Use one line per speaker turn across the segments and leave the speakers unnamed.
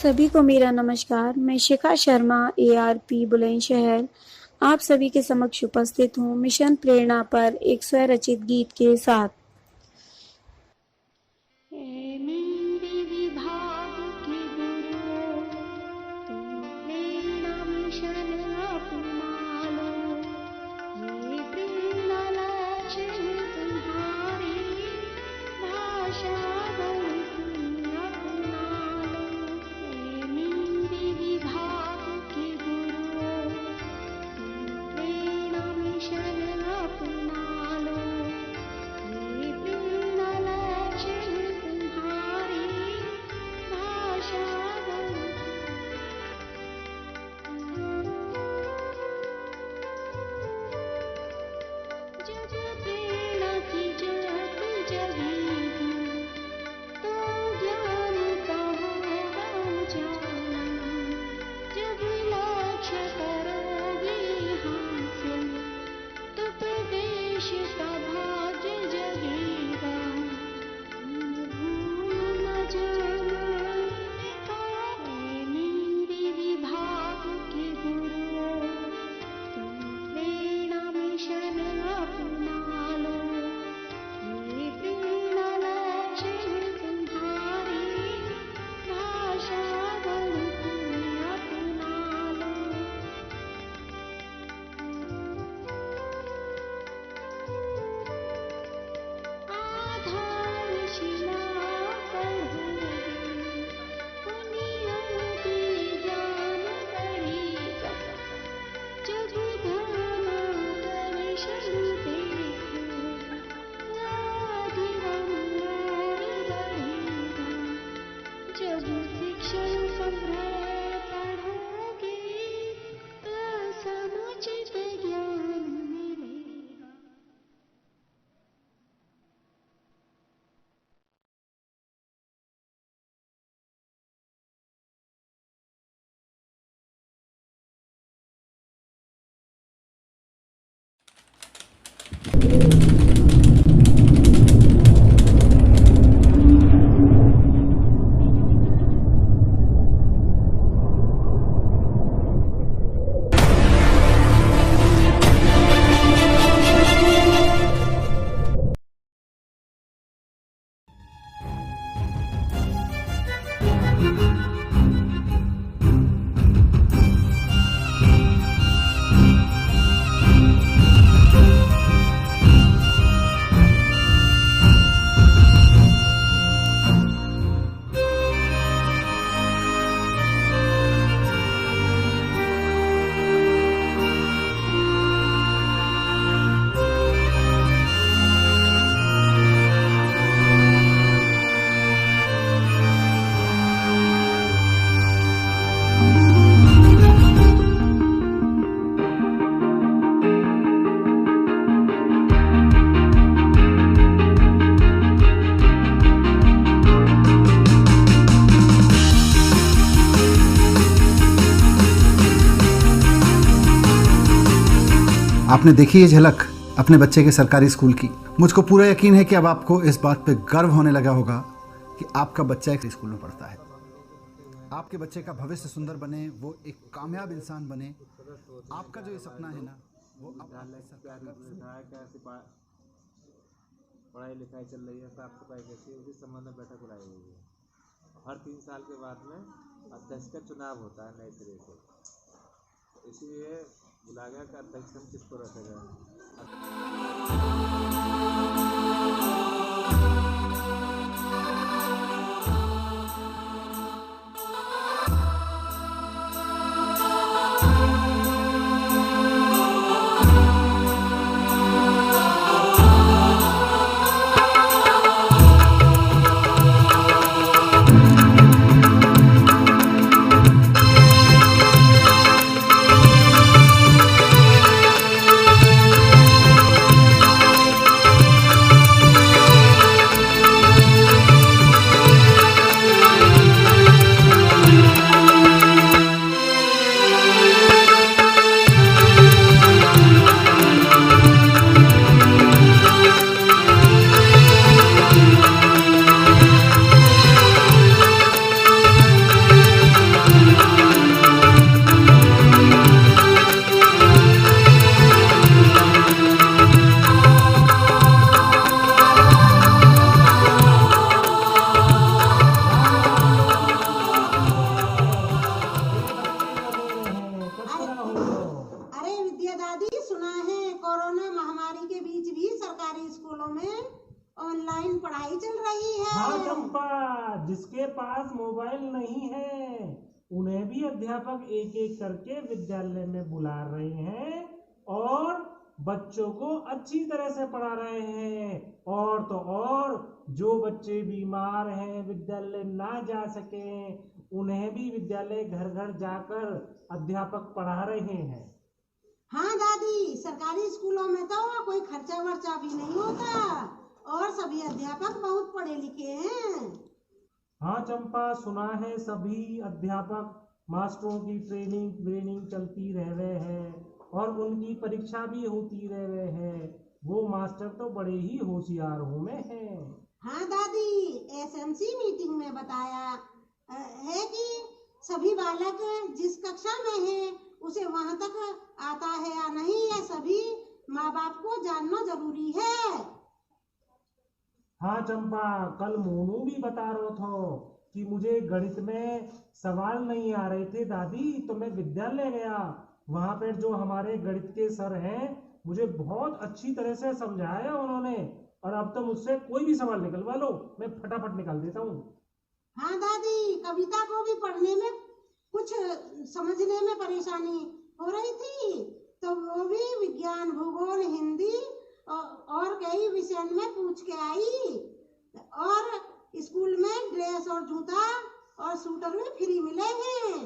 सभी को मेरा नमस्कार। मैं शिखा शर्मा ARP बुलंदशहर आप सभी के समक्ष उपस्थित हूँ मिशन प्रेरणा पर एक स्वरचित गीत के साथ।
आपने देखी ये झलक अपने बच्चे के सरकारी स्कूल की। मुझको पूरा यकीन है कि अब आपको इस बात पे गर्व होने लगा होगा कि आपका बच्चा एक स्कूल में पढ़ता है। आपके बच्चे का भविष्य सुंदर बने, वो एक कामयाब इंसान बने। आपका जो ये सपना है ना, वो
पढ़ाई लिखाई चल रही है, साफ सफाई कैसी है, उसी संबंध में बैठक बुलाई हुई है। हर 3 साल के बाद में अध्यक्ष का चुनाव होता है नए सिरे से, इसलिए बुला गया कि अध्यक्ष हम किसको रखेगा।
स्कूलों में ऑनलाइन पढ़ाई चल रही है।
हाँ चंपा, जिसके पास मोबाइल नहीं है उन्हें भी अध्यापक एक एक करके विद्यालय में बुला रहे हैं और बच्चों को अच्छी तरह से पढ़ा रहे हैं। और तो और जो बच्चे बीमार हैं, विद्यालय ना जा सके, उन्हें भी विद्यालय घर घर जाकर अध्यापक पढ़ा रहे हैं।
हाँ दादी, सरकारी स्कूलों में तो कोई खर्चा वर्चा भी नहीं होता और सभी अध्यापक बहुत पढ़े लिखे हैं।
हाँ चंपा, सुना है सभी अध्यापक मास्टरों की ट्रेनिंग चलती रहे हैं और उनकी परीक्षा भी होती रहे हैं। वो मास्टर तो बड़े ही होशियार में हैं।
हाँ दादी, एसएमसी मीटिंग में बताया है कि सभी बालक जिस कक्षा में है उसे वहां तक आता है या नहीं, यह सभी माँ बाप को जानना जरूरी है।
हाँ चंपा, कल मोनू भी बता रहा था कि मुझे गणित में सवाल नहीं आ रहे थे दादी, तो मैं विद्यालय गया। वहां पर जो हमारे गणित के सर हैं मुझे बहुत अच्छी तरह से समझाया उन्होंने, और अब तो मुझसे कोई भी सवाल निकलवा लो, मैं फटाफट निकाल देता हूँ।
हाँ दादी, कविता को भी पढ़ने में कुछ समझने में परेशानी हो रही थी, तो वो भी विज्ञान, भूगोल, हिंदी और कई विषय में पूछ के आई। और स्कूल में ड्रेस और जूता और स्वेटर भी फ्री मिले हैं।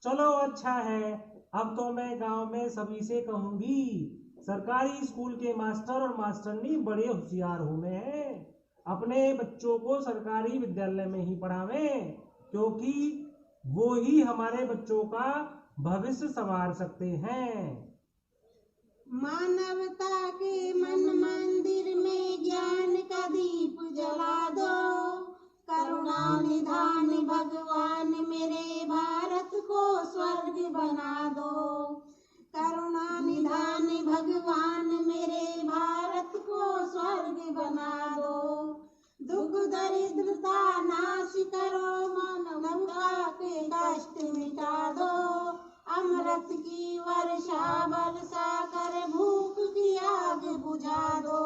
चलो अच्छा है, अब तो मैं गांव में सभी से कहूंगी सरकारी स्कूल के मास्टर और मास्टरनी बड़े होशियार हुए हैं, अपने बच्चों को सरकारी विद्यालय में ही पढ़ावें, क्योंकि वो ही हमारे बच्चों का भविष्य संवार सकते हैं।
मानवता के मन मंदिर में ज्ञान का दीप जला दो, करुणा निधान भगवान मेरे भारत को स्वर्ग बना दो, करुणा निधान भगवान मेरे भारत को स्वर्ग बना दो, दुख दरिद्रता नाश करो, मानवता के कष्ट मिटा दो, अमृत की वर्षा बरसा कर भूख की आग बुझा दो,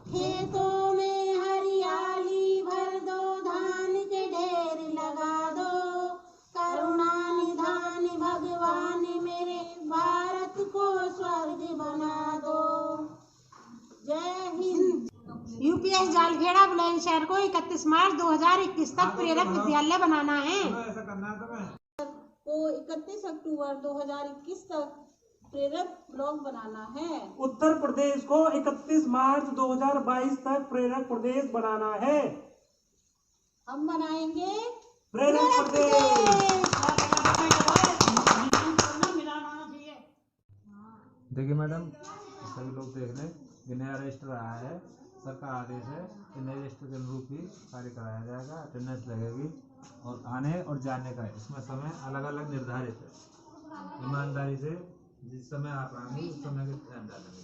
खेतों में हरियाली भर दो, धान के ढेर लगा दो, करुणा निधान भगवान मेरे भारत को स्वर्ग बना दो। जय हिंद। यूपीएस जालखेड़ा बुलंदशहर को 31 मार्च 2021 तक प्रेरक विद्यालय बनाना है।
को 31 अक्टूबर 2021 तक प्रेरक ब्लॉक बनाना है।
उत्तर प्रदेश को 31 मार्च 2022 तक प्रेरक प्रदेश बनाना है।
हम बनाएंगे
प्रेरक प्रदेश।
देखिए मैडम, सभी लोग देख लें, ये नया रजिस्टर आया है, सर का आदेश है कि नए रजिस्टर के अनुरूप ही कार्य कराया जाएगा, अटेंडेंस लगेगी और आने और जाने का है। इसमें समय अलग अलग निर्धारित है। ईमानदारी से जिस समय आप आएंगे उस समय के टाइम डालेंगे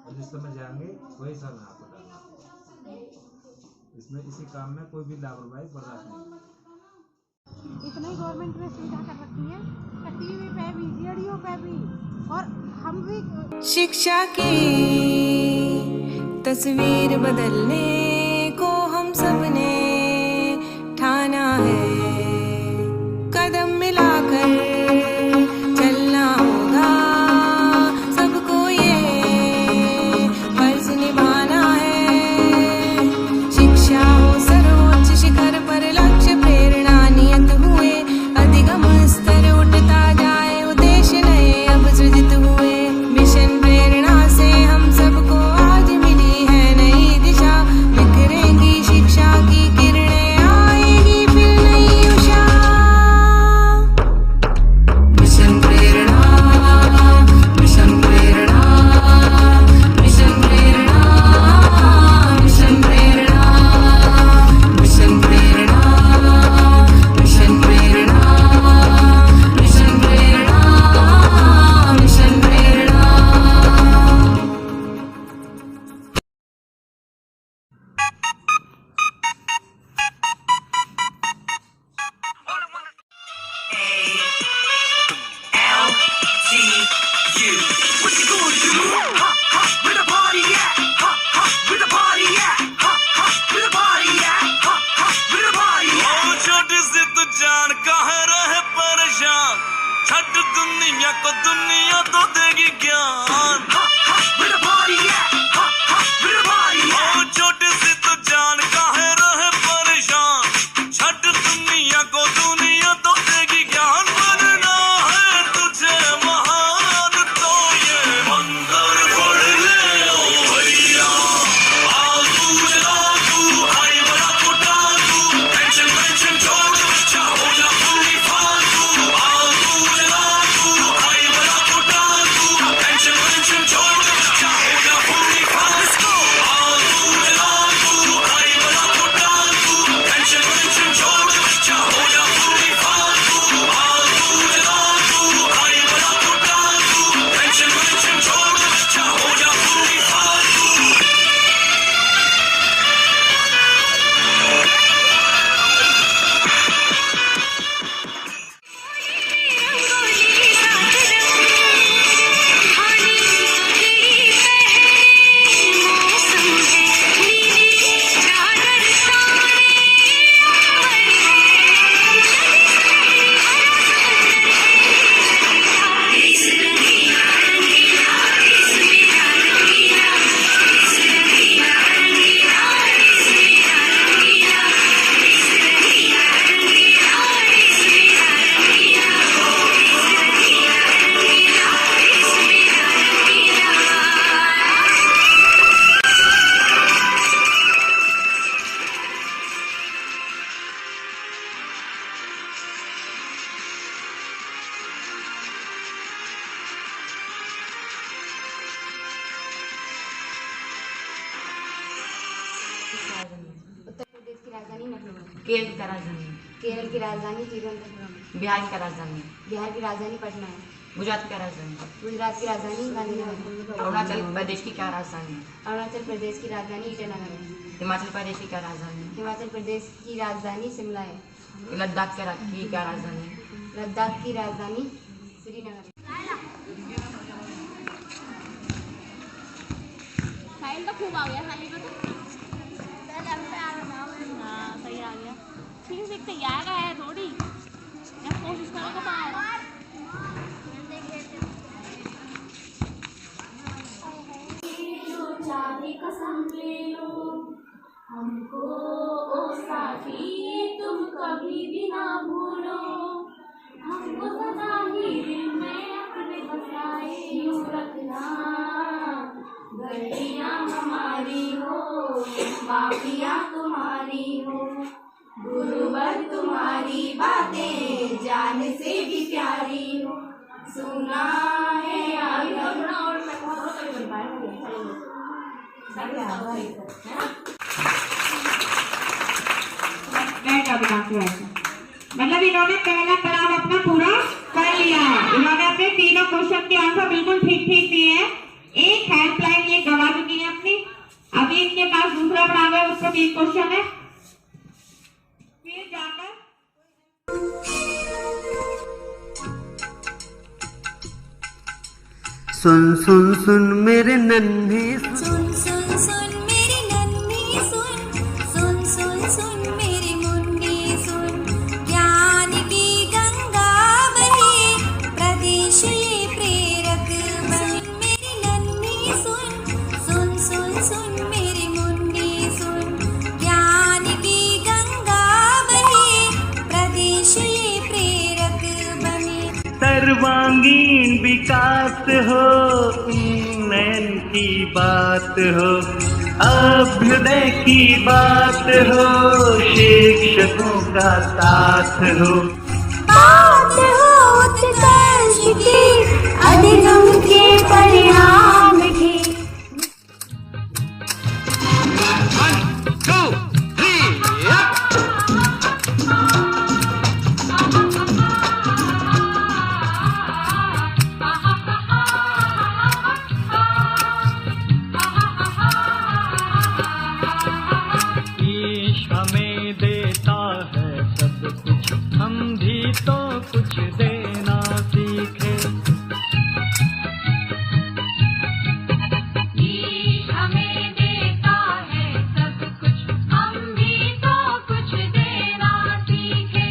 और जिस समय जाएंगे वही समय आपको डालना है। इसमें इसी काम में कोई भी लापरवाही बर्दाश्त नहीं।
इतना ही गवर्नमेंट ने सुविधा कर रखी है, टीवी पे भी, रेडियो पे भी, और हम भी
शिक्षा की तस्वीर बदलने को हम सबने ठाना है, कदम मिलाकर चलना होगा, सबको ये फर्ज निभाना है। शिक्षा हो सर्वोच्च शिखर पर, लक्ष्य प्रेरणा नियत हुए, अधिगम स्तर उठता जाए, उद्देश्य नए अब सृजित हुए। मिशन प्रेरणा से हम सबको आज मिली है नई दिशा।
दुनिया को दुनिया तो देगी ज्ञान। ओ छोटे से तो जान काहे रहे परेशान, छठ दुनिया को दुनिया तो देगी ज्ञान। बनना है तुझे महान तो ये मंदिर पढ़ ले ओ भैया। आलू जला तू हाय बड़ा फुटा तू, टेंशन टेंशन छोड़ बच्चा हो जा पूरी फालतू। आलू जला तू हाय बड़ा फुटा तू, टेंशन टेंशन छोड़ बच्चा हो जा पूरी फालतू। आलू जला तू हाय बड़ा फुटा तू, टेंशन टेंशन छोड़ बच्चा हो जा पूरी फालतू। आलू जला तू हाय बड़ा फुटा तू, टेंशन टेंशन छोड़ बच्चा हो जा पूरी फालतू।
उत्तर प्रदेश की राजधानी लखनऊ।
केरल की राजधानी,
केरल की राजधानी तिरुवनंतपुरम।
बिहार की राजधानी,
बिहार की राजधानी पटना है।
गुजरात की राजधानी,
गुजरात की राजधानी गांधीनगर।
अरुणाचल प्रदेश की क्या राजधानी,
अरुणाचल प्रदेश की राजधानी ईटानगर है।
हिमाचल प्रदेश की क्या राजधानी,
हिमाचल प्रदेश की राजधानी शिमला है।
लद्दाख की क्या राजधानी,
लद्दाख की राजधानी श्रीनगर है।
साहिल तो खूब आ गया, साहिल को तो हाँ सही आ गया। ठीक से तैयार है थोड़ी, जब कोशिश करो तो आएगा।
कसम ले लो हमको ओ साथी, तुम कभी भी ना भूलो हमको, सदा ही दिल में अपने बसाए यूं रखना। गलियां हमारी हो, माफिया तुम्हारी हो, गुरुवर तुम्हारी बातें जान से भी प्यारी हो। सुना है
मतलब इन्होंने पहला पड़ाव अपना पूरा कर लिया है। इन्होंने अपने तीनों क्वेश्चन के आंसर बिल्कुल ठीक ठीक दिए हैं। एक हेल्पलाइन ये गवा चुकी है अपनी। अभी इनके पास दूसरा पड़ाव है, उसको 3 क्वेश्चन है। फिर जाकर
सुन सुन सुन मेरे नन्हे,
सुन सुन सुन मेरी नन्ही, सुन सुन सुन सुन मेरी मुन्नी, सुन ज्ञान की गंगा बहे, प्रदेश ये प्रेरक बने। मेरी नन्ही सुन सुन सुन सुन मेरी मुन्नी, सुन ज्ञान की गंगा बहे, प्रदेश ये प्रेरक बने।
सर्वांगीण विकास हो, उन्नयन की बात हो, अभ्युदय की बात हो, शिक्षकों का साथ हो,
बात हो उत्कर्ष की, अधिगम के परिणाम की।
1 2 3 हमें देता है सब कुछ, हम भी तो कुछ देना सीखे।
हमें देता है सब कुछ, हम भी तो कुछ देना सीखे।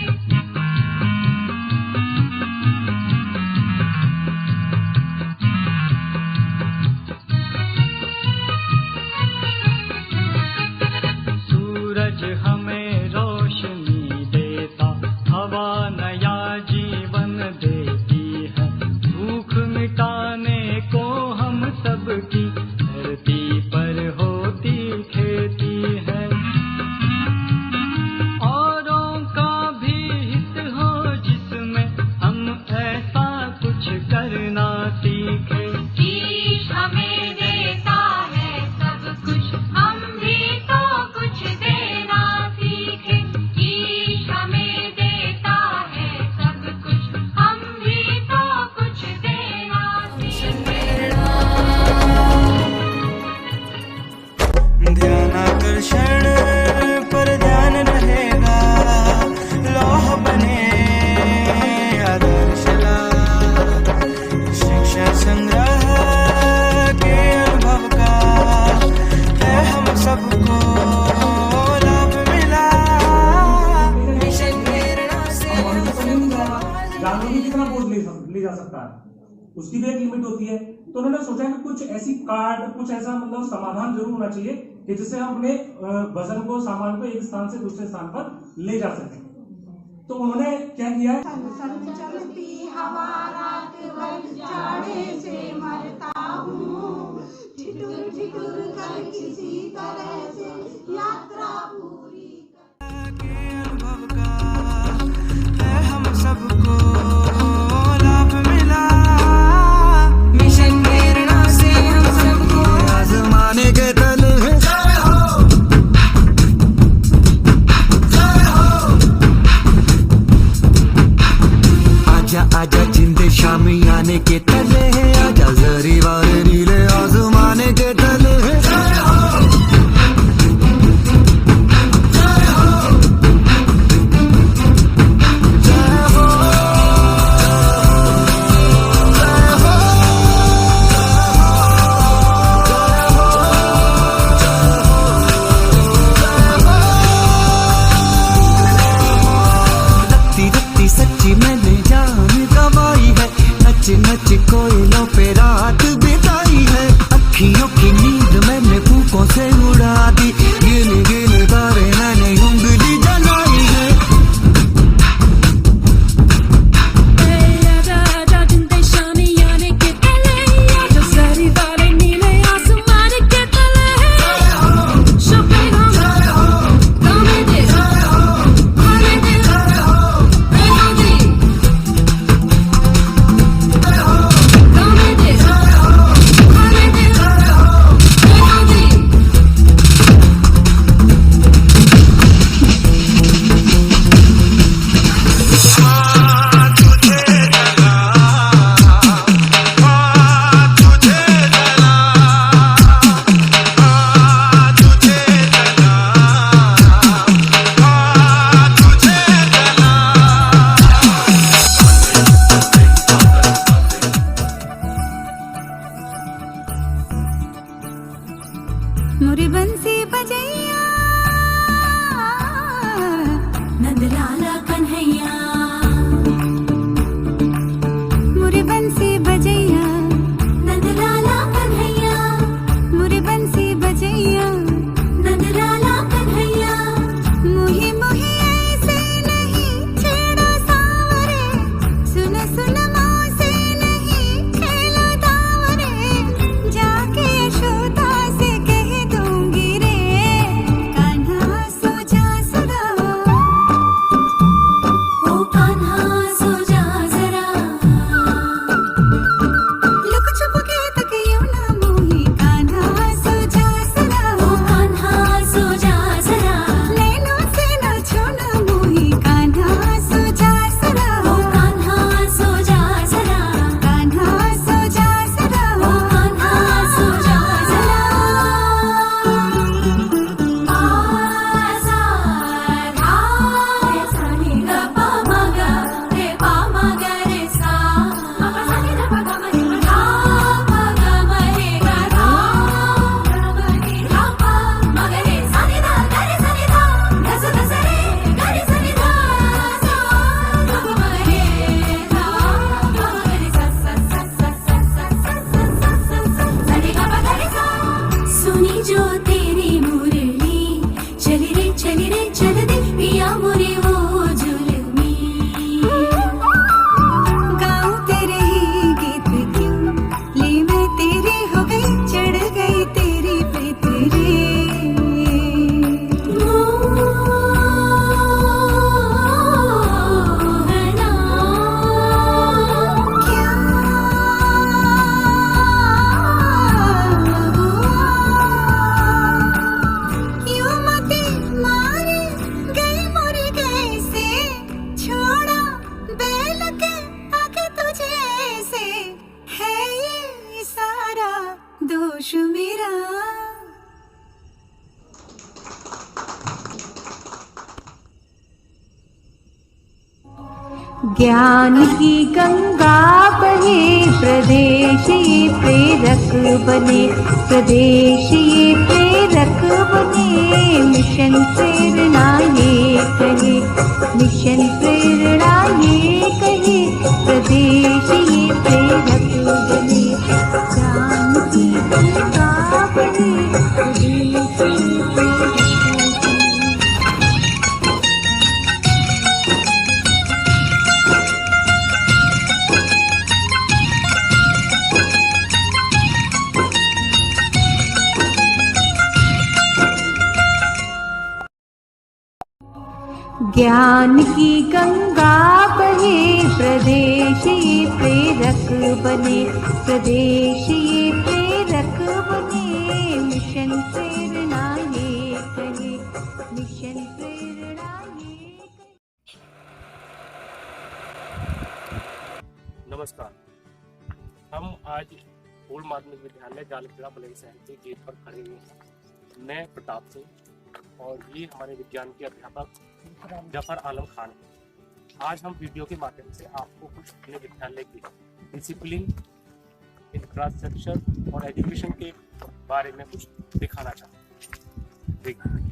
साल में भी कितना बोझ ले जा सकता है, उसकी भी एक लिमिट होती है। तो उन्होंने सोचा कि कुछ ऐसी कार्ड, कुछ ऐसा मतलब समाधान जरूर होना चाहिए कि जिससे हम अपने वजन को, सामान को एक स्थान से दूसरे स्थान पर ले जा सकें। तो उन्होंने क्या किया है,
चलती हवा रात भर जाड़े से मरता हूँ, ठिठुर ठिठुर कर किसी तरह से यात्रा पूरी
अनुभव का है हम सबको लाभ मिला,
मिशन प्रेरणा से हम सबको
आजमाने के तले आजा जिंदे शामी आने के तले है, आजा जरी वाले नीले आजमाने के तले है। सच्ची मैंने जान गवाई है, नच नच कोयलों पे रात बिताई है, अखियों की नींद मैंने फूकों से उड़ा दी, गिन गिन तारे मैंने उंगली जलाई है।
आजा आजा जिंदे शामी आने के तले, आजा जरी वाले नीले आसमान के तले, शोपे हम गाने दे खाने दे मोरी बंसी बजैया नंद लाला कन्हैया, मोरी बंसी बजैया नंद लाला कन्हैया, मोरी बंसी बजैया नंद लाला कन्हैया, मोही मोही ऐसे नहीं छेड़ो सावरे, सुन सुन मौसे नहीं खेलो दावरे, जाके यशोदा से कह दूंगी रे, कान्हा सो जा सदा, ओ कान्हा सो जा जरा, लुक छुप के तकियो ना मोही, कान्हा सो जा सदा, ओ कान्हा सो जा जरा, नैनों से ना छोना मोही, कान्हा सो जा सदा, ओ कान्हा सो जा जरा, कान्हा सो जा सदा, ओ कान्हा सो जा जरा। आसा धा रे सा नि ग प म ग रे प म ग रे सा, म प सा नि ध प ग म रे ग धा प ग म रे ग धा ग रे धा प म ग रे सा नि ध ग रे सा नि ध ध स ध स रे ग रे सा नि ध सा ग प म रे धा प म ग रे सा सा सा सा सा सा सा सा सा सा नि ग प ग रे सा। सुनी जो तेरी मुरली चली रे चल दे पिया मोरे वो जुल्मी, गाऊं तेरे ही गीत क्यों, ले मैं तेरी हो गई, चढ़ गई तेरी प्रीत रे, मोहना क्या यूं मती मारे गई मोरे कैसे, छोड़ा बैल के आगे तुझे ऐसे, है ये सारा दोष मेरा। ज्ञान की गंगा बहे प्रदेश ये प्रेरक बने, प्रदेश ये प्रेरक बने, मिशन प्रेरणा ये कहे, मिशन प्रेरणा ये कहे, ज्ञान की गंगा बहे, प्रदेश ये प्रेरक बने, प्रदेश ये प्रेरक बने, मिशन प्रेरणा ये कहे, मिशन प्रेरणा ये कहे।
नमस्कार, हम आज पूर्व माध्यमिक विद्यालय जालखेड़ा बुलंदशहर के गेट पर खड़े हुए हैं। मैं प्रताप सिंह और ये हमारे विज्ञान के अध्यापक जफर आलम खान हैं। आज हम वीडियो के माध्यम से आपको कुछ अपने विद्यालय की डिसिप्लिन, इंफ्रास्ट्रक्चर और एजुकेशन के बारे में कुछ दिखाना चाहते हैं। देखिए,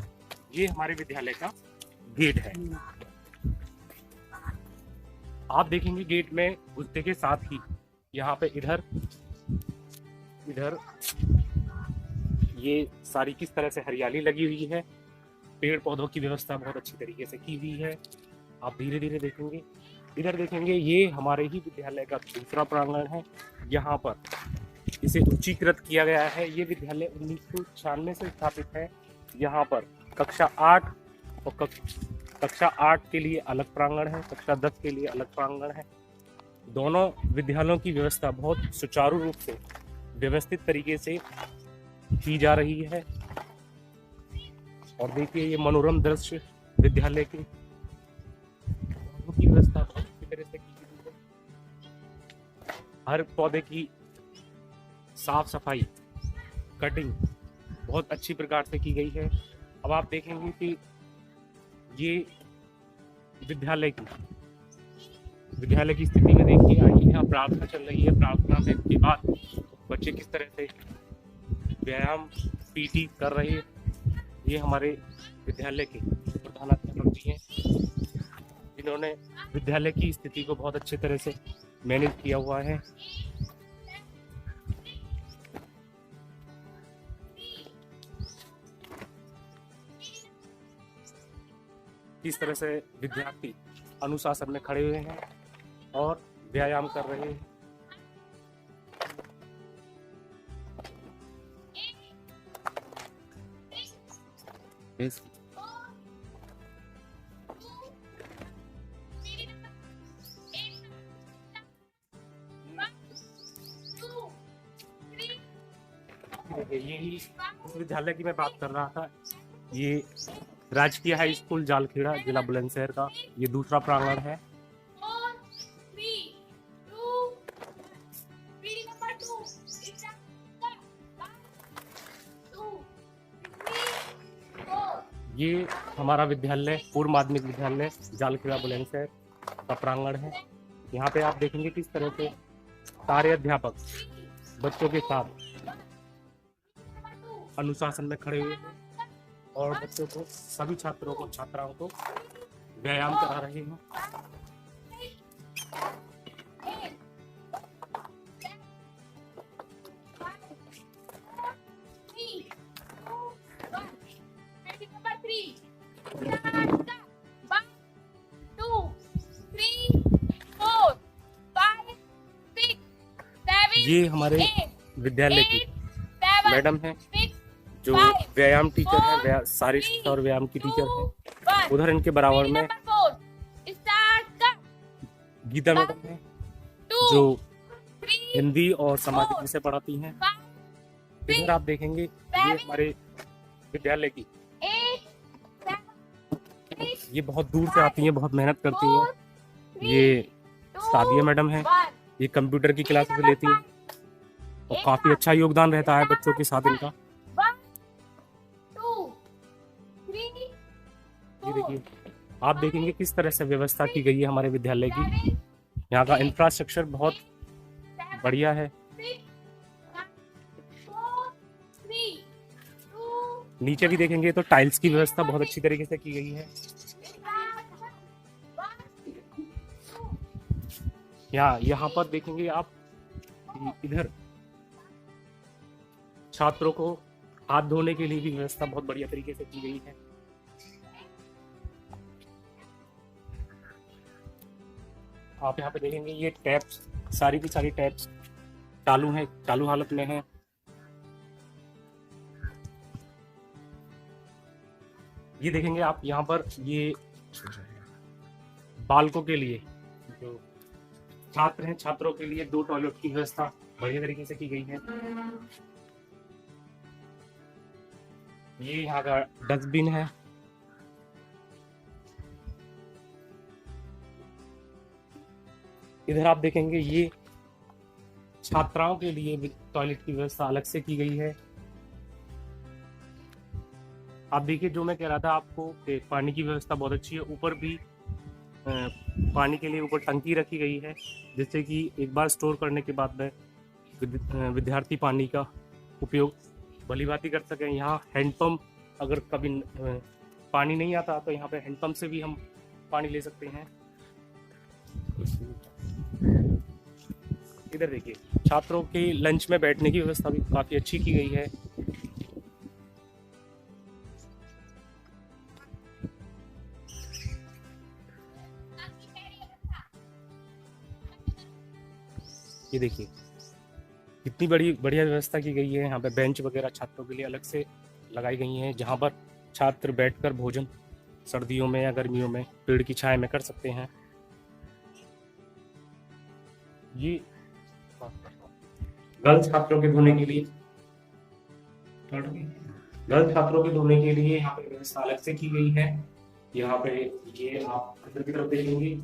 ये हमारे विद्यालय का गेट है। आप देखेंगे गेट में घुसते के साथ ही यहाँ पे इधर ये सारी किस तरह से हरियाली लगी हुई है, पेड़ पौधों की व्यवस्था बहुत अच्छी तरीके से की हुई है। आप धीरे धीरे देखेंगे, इधर देखेंगे, ये हमारे ही विद्यालय का दूसरा प्रांगण है। यहाँ पर इसे उच्चीकृत किया गया है। ये विद्यालय 1996 से स्थापित है। यहाँ पर कक्षा 8 और कक्षा 8 के लिए अलग प्रांगण है, कक्षा 10 के लिए अलग प्रांगण है। दोनों विद्यालयों की व्यवस्था बहुत सुचारू रूप से व्यवस्थित तरीके से की जा रही है। और देखिए, ये मनोरम दृश्य विद्यालय की व्यवस्था बहुत अच्छी तरह से की गई है। हर पौधे की साफ सफाई, कटिंग बहुत अच्छी प्रकार से की गई है। अब आप देखेंगे कि ये विद्यालय की स्थिति में देखिए, आइए यहाँ प्रार्थना चल रही है। प्रार्थना में के बाद बच्चे किस तरह से व्यायाम पीटी कर रहे हैं। ये हमारे विद्यालय के प्रधानाध्यापक जी हैं, जिन्होंने विद्यालय की स्थिति को बहुत अच्छे तरह से मैनेज किया हुआ है। किस तरह से विद्यार्थी अनुशासन में खड़े हुए हैं और व्यायाम कर रहे हैं। यही उस विद्यालय की मैं बात कर रहा था। ये राजकीय हाई स्कूल जालखेड़ा, जिला बुलंदशहर का ये दूसरा प्रांगण है। ये हमारा विद्यालय पूर्व माध्यमिक विद्यालय जालखेड़ा बुलंदशहर का प्रांगण है। यहाँ पे आप देखेंगे किस तरह से सारे अध्यापक बच्चों के साथ अनुशासन में खड़े हुए हैं और बच्चों को, सभी छात्रों को, छात्राओं को व्यायाम करा रहे हैं। ये हमारे विद्यालय की मैडम है, जो व्यायाम टीचर है, शारीरिक और व्यायाम की टीचर है। उधर इनके बराबर में गीता मैडम है, जो हिंदी और सामाजिक विषय पढ़ाती हैं। इधर आप देखेंगे, ये हमारे विद्यालय की, ये बहुत दूर से आती हैं, बहुत मेहनत करती हैं। ये सादिया मैडम है, ये कंप्यूटर की क्लासेस लेती हैं और काफी अच्छा योगदान रहता है बच्चों के साथ इनका। ये देखिए, आप देखेंगे किस तरह से व्यवस्था की गई है हमारे विद्यालय की। यहाँ का इंफ्रास्ट्रक्चर बहुत बढ़िया है। नीचे भी देखेंगे तो टाइल्स की व्यवस्था बहुत अच्छी तरीके से की गई है। यहाँ पर देखेंगे आप, इधर छात्रों को हाथ धोने के लिए भी व्यवस्था बहुत बढ़िया तरीके से की गई है। आप यहाँ पे देखेंगे, ये टैप्स, सारी की सारी टैप्स चालू हैं, चालू हालत में है। ये देखेंगे आप यहाँ पर, ये
बालकों के लिए, जो छात्र हैं, छात्रों के लिए 2 टॉयलेट की व्यवस्था बढ़िया तरीके से की गई है। ये यहाँ का डस्टबिन है। इधर आप देखेंगे ये छात्राओं के लिए टॉयलेट की व्यवस्था अलग से की गई है। आप देखिए, जो मैं कह रहा था आपको कि पानी की व्यवस्था बहुत अच्छी है। ऊपर भी पानी के लिए ऊपर टंकी रखी गई है, जिससे कि एक बार स्टोर करने के बाद में विद्यार्थी पानी का उपयोग भलीभांति कर सकें। यहाँ हैंडपम्प, अगर कभी पानी नहीं आता तो यहाँ पे हैंडपम्प से भी हम पानी ले सकते हैं। इधर देखिए, छात्रों के लंच में बैठने की व्यवस्था भी काफ़ी अच्छी की गई है। ये देखिए कितनी बढ़िया व्यवस्था की गई है। यहाँ पे बेंच वगैरह छात्रों के लिए अलग से लगाई गई हैं, जहाँ पर छात्र बैठकर भोजन सर्दियों में या गर्मियों में पेड़ की छाया में कर सकते हैं। ये गर्ल्स छात्रों के धोने के लिए यहाँ पे व्यवस्था अलग से की गई है। यहाँ पे ये आप अंदर की तरफ देखेंगे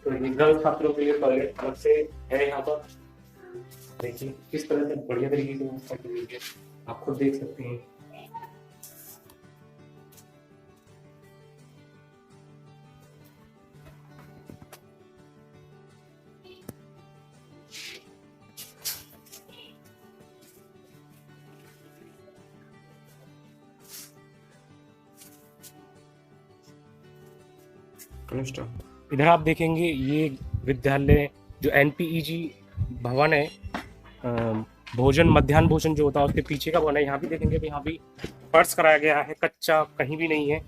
तो ये गर्ल्स छात्रों के लिए टॉयलेट अलग से है। यहाँ पर देखिए किस तरह से बढ़िया तरीके से व्यवस्था की गई है, आप खुद देख सकते हैं। इधर आप देखेंगे ये विद्यालय जो NPEG भवन है, भोजन मध्याह्न भोजन जो होता है उसके पीछे का भवन है। यहाँ भी देखेंगे कि यहाँ भी फर्श कराया गया है, कच्चा कहीं भी नहीं है,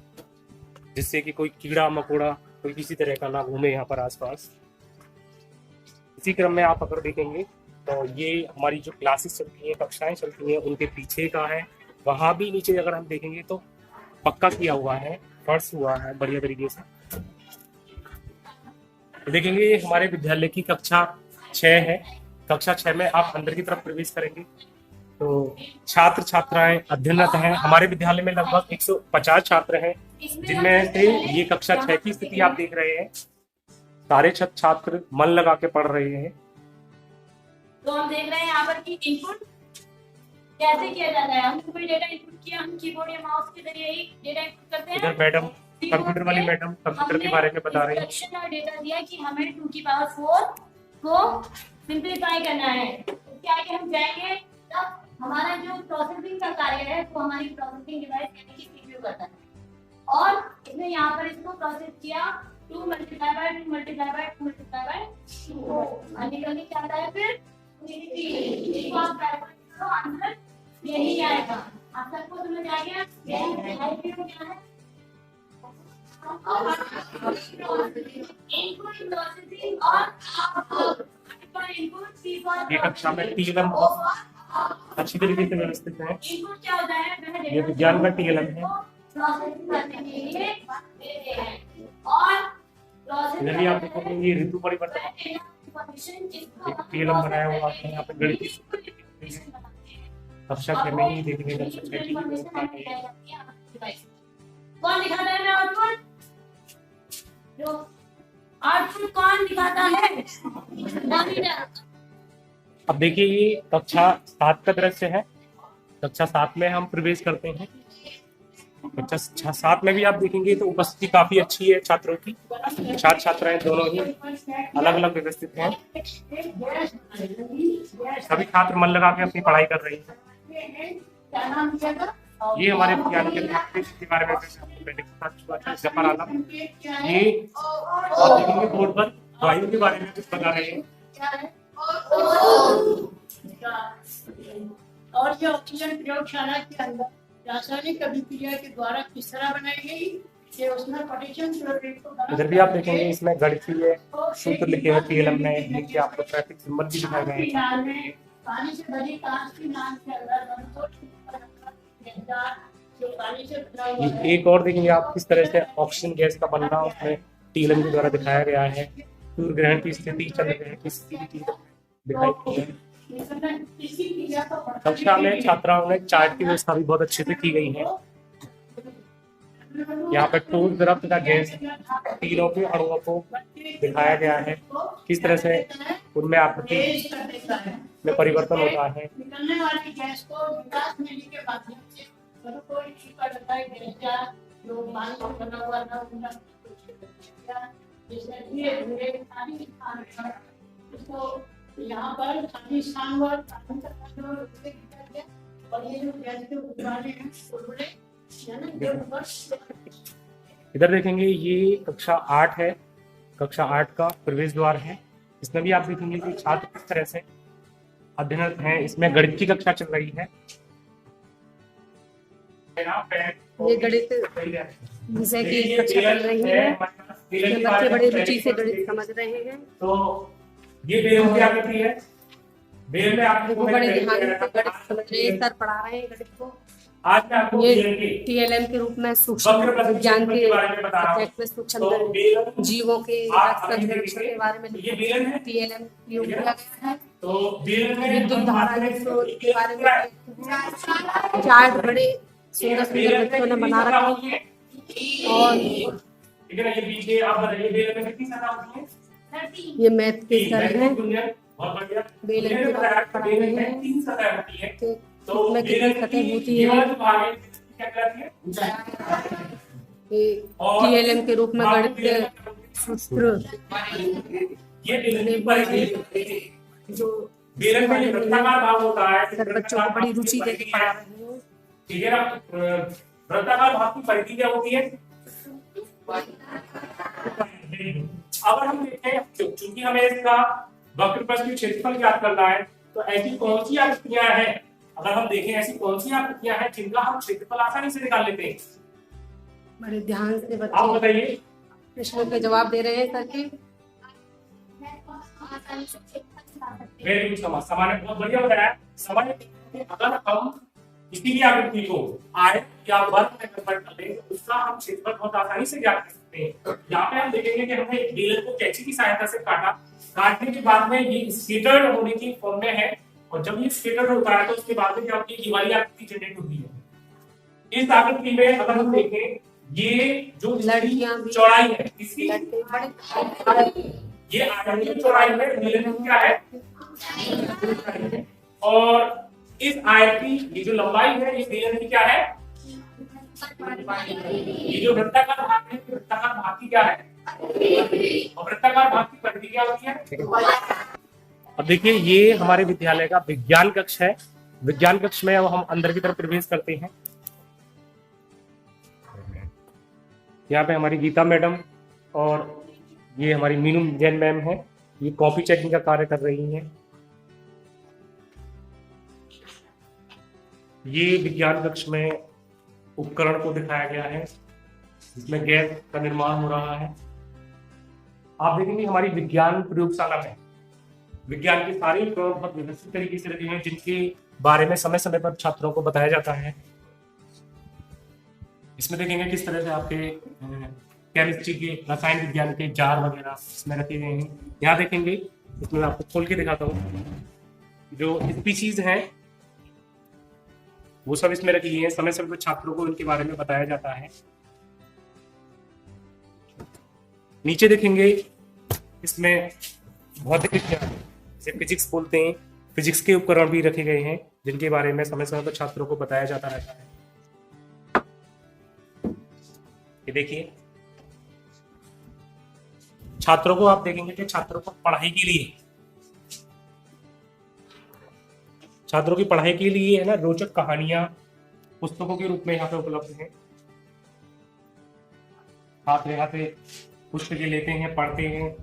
जिससे कि कोई कीड़ा मकोड़ा कोई किसी तरह का ना घूमे यहाँ पर आसपास। इसी क्रम में आप अगर देखेंगे तो ये हमारी जो क्लासेस चलती हैं, कक्षाएं चलती हैं, उनके पीछे का है। वहाँ भी नीचे अगर हम देखेंगे तो पक्का किया हुआ है, फर्श हुआ है बढ़िया तरीके से। देखेंगे ये हमारे विद्यालय की कक्षा 6 है। कक्षा 6 में आप अंदर की तरफ प्रवेश करेंगे तो छात्र छात्राएं अध्ययनरत हैं। हमारे विद्यालय में लगभग 150 छात्र हैं, जिनमें से ये कक्षा 6 की स्थिति आप देख रहे हैं। सारे छात्र मन लगा के पढ़ रहे हैं।
तो हम देख रहे हैं यहाँ पर कि इनपुट कैसे किया जाता है। हमने कोई डेटा इनपुट किया, हम कीबोर्ड या माउस के जरिए ही डेटा इनपुट करते हैं।
इधर मैडम, कंप्यूटर वाली मैडम कंप्यूटर के बारे में बता रही है।
इंस्ट्रक्शन और डेटा दिया कि हमें 2 की पावर 4 को सिंपलीफाई करना है। इसके आगे हम जाएंगे तब हमारा जो प्रोसेसिंग का कार्य है वो हमारी प्रोसेसिंग डिवाइस यानी कि सीपीयू करता है। और इसने यहाँ पर इसको प्रोसेस किया 2 × 2 × 2 × 2 निकल के क्या आता है फिर 3 तो आंसर यही आएगा। आप सबको समझ आ गया? यही क्या है?
ये कक्षा में TLM अच्छी तरीके से व्यवस्थित है। ये विज्ञान का TLM है। इधर भी आप देखेंगे ये ऋतु परिवर्तन TLM बनाया हुआ है। यहाँ पे गणित की कक्षा 6 में ही देखेंगे कक्षा 6 की
कौन दिखाता है आउटपुट? जो आउटपुट कौन दिखाता है?
अब देखिए ये कक्षा 7 का दृश्य है। कक्षा 7 में हम प्रवेश करते हैं। कक्षा 7 में भी आप देखेंगे तो उपस्थिति काफी अच्छी है छात्रों की। छात्र छात्राएं दोनों ही अलग अलग व्यवस्थित हैं। सभी छात्र मन लगा के अपनी पढ़ाई कर रहे हैं। ये हमारे विज्ञान के बारे में जफर आलम, ये बोर्ड पर वायु के बारे में कुछ बता रहे हैं।
और ये ऑक्सीजन प्रयोगशाला के अंदर रासायनिक अभिक्रिया के द्वारा किस तरह बनाई गई कि उसमें पोटेशियम।
इधर भी आप देखेंगे इसमें गणितीय सूत्र लिखे हैं TLM में, नीचे आपको ट्रैफिक सिंबल भी दिखाए गए हैं।
पानी से भरी कांच की नाव के अंदर
एक और देखेंगे आप किस तरह से ऑक्सीजन गैस का बनना उसमें टीएलएम के द्वारा दिखाया गया है। सूर्य ग्रहण की स्थिति, चंद्र ग्रहण की स्थिति दिखाई गई है। कक्षा में छात्राओं ने चार्ट की व्यवस्था भी बहुत अच्छे से की गई है। यहाँ पर ठोस, द्रव तथा गैस तीनों के अणुओं को दिखाया गया है, किस तरह से उनमें आकृति में परिवर्तन होता है।
निकलने वाली गैस को विकास मेली के माध्यम से कोई छिपा रहता है गैस का जो पानी से बना हुआ था उनका जिसमें धीरे धीरे पानी इसको यहाँ पर खाली स्थान और पानी का और ये जो गैस के उबाले हैं उड़े
इधर देखेंगे ये कक्षा 8 है। कक्षा 8 का प्रवेश द्वार है। इसमें भी आप देखेंगे कि छात्र किस तरह से अध्ययनरत हैं। इसमें गणित की कक्षा चल रही है।
ये गणित विषय की कक्षा चल रही है। बच्चे बड़े रुचि से गणित समझ रहे हैं।
तो ये बेल की आकृति है। बेल में आपको
वो बड़े ध्यान से गणित समझ रहे हैं, सर पढ़ा रहे हैं गणित को।
आज मैं आपको
ये टीएलएम के रूप में सूक्ष्म विज्ञान के सब्जेक्ट में सूक्ष्म जीवों के के बारे में टीएलएम उपयोग किया गया है। विद्युत धारा के बारे में चार्ट बड़े सुंदर सुंदर बच्चों ने बना रखे हैं। और ये मैथ के सर हैं, बेलन के पढ़ा रहे हैं। तो में कितनी सतह होती है टीएलएम के रूप में गणित सूत्र जो सर बच्चों को बड़ी रुचि देकर पढ़ा रहे हैं।
ठीक है ना। वृत्ताकार भाग की परिधि क्या होती है? अगर हम देखें, चूंकि हमें इसका वक्रपथ की क्षेत्रफल ज्ञात करना है, तो ऐसी कौन सी आकृतियां हैं, अगर हम देखें ऐसी कौन सी आकृतियां हैं जिनका हम क्षेत्रफल आसानी से निकाल लेते हैं?
बड़े ध्यान से बच्चे
आप बताइए,
प्रश्नों के जवाब दे रहे हैं सर के।
वेरी गुड समाज, सामान्य बहुत बढ़िया बताया। सामान्य अगर हम किसी भी आकृति को आयत या वर्ग में कन्वर्ट कर लें तो उसका हम क्षेत्रफल बहुत आसानी से ज्ञात कर सकते हैं। यहाँ पे हम देखेंगे कि हमने बेलन को कैंची की सहायता से काटा। काटने के बाद में ये स्केटर्ड होने की फॉर्म में है, और जब ये स्केटर्ड होता है तो उसके बाद में क्या होती है, ये वाली आकृति जनरेट होती है। इस आकृति में अगर हम देखें, ये जो
लड़कियां
चौड़ाई है इसकी, ये आयत की चौड़ाई है, बेलन की क्या है, और इस आयत की ये जो लंबाई है, ये बेलन की क्या है, ये जो वृत्ताकार भाग है, वृत्ताकार भाग की क्या है, और वृत्ताकार भाग की परिधि क्या होती है। अब देखिए, ये हमारे विद्यालय का विज्ञान कक्ष है। विज्ञान कक्ष में अब हम अंदर की तरफ प्रवेश करते हैं। यहाँ पे हमारी गीता मैडम और ये हमारी मीनू जैन मैम है, ये कॉपी चेकिंग का कार्य कर रही हैं। ये विज्ञान कक्ष में उपकरण को दिखाया गया है जिसमें गैस का निर्माण हो रहा है। आप देखेंगे हमारी विज्ञान प्रयोगशाला में विज्ञान के सारे उपकरण बहुत व्यवस्थित तरीके से रखे हैं, जिनके बारे में समय समय पर छात्रों को बताया जाता है। इसमें देखेंगे किस तरह से आपके केमिस्ट्री के, रसायन विज्ञान के जार वगैरह इसमें रखे गए हैं। यहाँ देखेंगे, इसमें मैं आपको खोल के दिखाता हूँ, जो स्पीशीज हैं वो सब इसमें रखी गई है। समय समय पर छात्रों को इनके बारे में बताया जाता है। नीचे देखेंगे, इसमें भौतिक विज्ञान से फिजिक्स बोलते हैं, फिजिक्स के उपकरण भी रखे गए हैं जिनके बारे में समय समय पर छात्रों को बताया जाता रहता है। ये देखिए, छात्रों को आप देखेंगे कि छात्रों को पढ़ाई के लिए, छात्रों की पढ़ाई के लिए है ना, रोचक कहानियां पुस्तकों के रूप में यहाँ पे उपलब्ध हैं। हाथ में हाथ पुस्तकें लेते हैं, पढ़ते हैं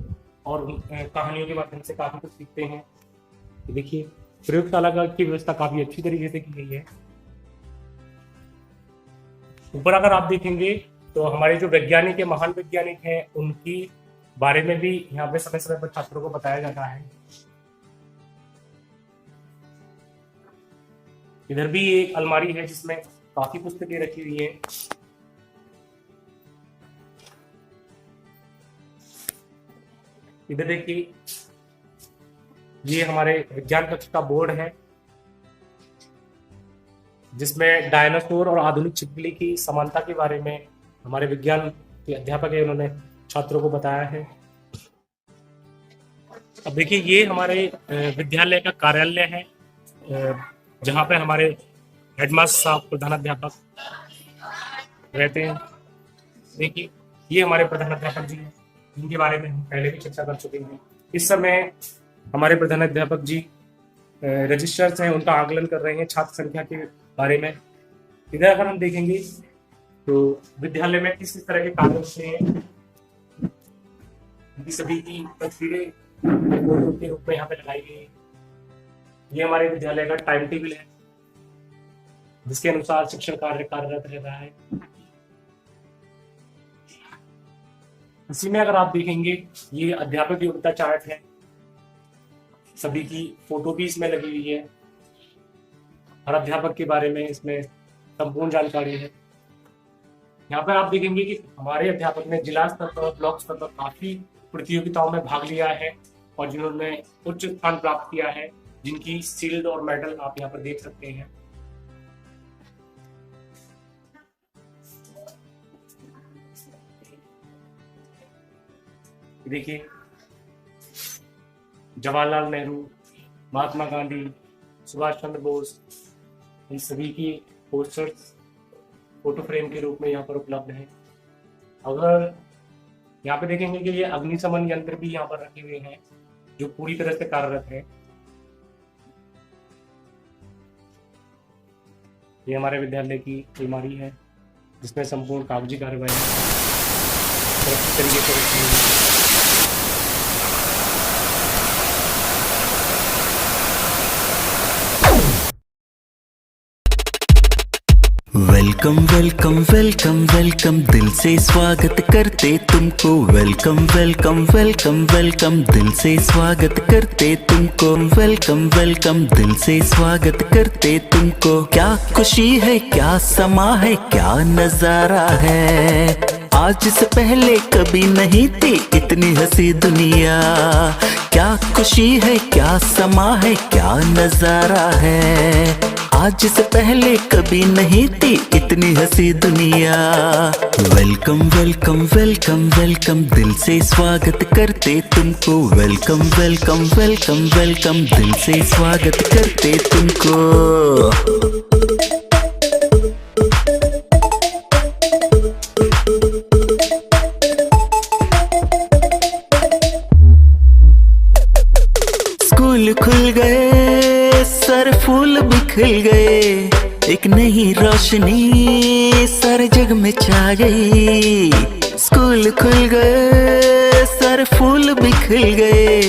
और कहानियों के माध्यम से काफी कुछ सीखते हैं। देखिए, प्रयोगशाला की व्यवस्था काफी अच्छी तरीके से की गई है। ऊपर अगर आप देखेंगे तो हमारे जो वैज्ञानिक है, महान वैज्ञानिक हैं, उनकी बारे में भी यहाँ पे समय समय पर छात्रों को बताया जाता है। इधर भी एक अलमारी है जिसमें काफी पुस्तकें रखी हुई हैं। इधर देखिए, ये हमारे विज्ञान कक्ष का बोर्ड है जिसमें डायनासोर और आधुनिक छिपकली की समानता के बारे में हमारे विज्ञान के अध्यापक है, उन्होंने छात्रों को बताया है। अब देखिए, ये हमारे विद्यालय का कार्यालय है जहाँ पे हमारे हेडमास्टर साहब प्रधानाध्यापक रहते हैं। देखिए, ये हमारे प्रधानाध्यापक जी हैं जिनके बारे में हम पहले भी चर्चा कर चुके हैं। इस समय हमारे प्रधानाध्यापक जी रजिस्टर्स हैं, उनका आकलन कर रहे हैं छात्र संख्या के बारे में। इधर अगर हम देखेंगे तो विद्यालय में किस किस तरह के कार्य होते हैं, इनकी सभी की तस्वीरें फोटो के रूप में यहाँ पे लगाई गई है। ये हमारे विद्यालय का टाइम टेबल है जिसके अनुसार शिक्षण कार्य कार्यरत रह रहा है। इसी में अगर आप देखेंगे, ये अध्यापक योग्यता चार्ट है, सभी की फोटो भी इसमें लगी हुई है। हर अध्यापक के बारे में इसमें संपूर्ण जानकारी है। यहाँ पर आप देखेंगे कि हमारे अध्यापक ने जिला स्तर पर, ब्लॉक स्तर पर काफी प्रतियोगिताओं में भाग लिया है और जिन्होंने उच्च स्थान प्राप्त किया है, जिनकी शील्ड और मेडल आप यहाँ पर देख सकते हैं। देखिए, जवाहरलाल नेहरू, महात्मा गांधी, सुभाष चंद्र बोस, इन सभी की पोस्टर्स फोटो फ्रेम के रूप में यहाँ पर उपलब्ध है। अगर यहाँ पे देखेंगे कि ये अग्निशमन यंत्र भी यहाँ पर रखे हुए हैं जो पूरी तरह से कार्यरत है। ये हमारे विद्यालय की अलमारी है जिसमें संपूर्ण कागजी कार्यवाही सुरक्षित तरीके से रखी हुई है।
वेलकम वेलकम वेलकम वेलकम, दिल से स्वागत करते तुमको। वेलकम वेलकम वेलकम वेलकम, दिल से स्वागत करते तुमको। वेलकम वेलकम, दिल से स्वागत करते तुमको। क्या खुशी है, क्या समा है, क्या नजारा है, आज से पहले कभी नहीं थी इतनी हंसी दुनिया। क्या खुशी है, क्या समा है, क्या नजारा है, आज से पहले कभी नहीं थी इतनी हंसी दुनिया। वेलकम वेलकम वेलकम वेलकम, दिल से स्वागत करते तुमको। वेलकम वेलकम वेलकम वेलकम, दिल से स्वागत करते तुमको। स्कूल खुल गए, सर फूल बिखर गए, एक नई रोशनी सारे जग में छा गई। स्कूल खुल गए, सर फूल बिखर गए,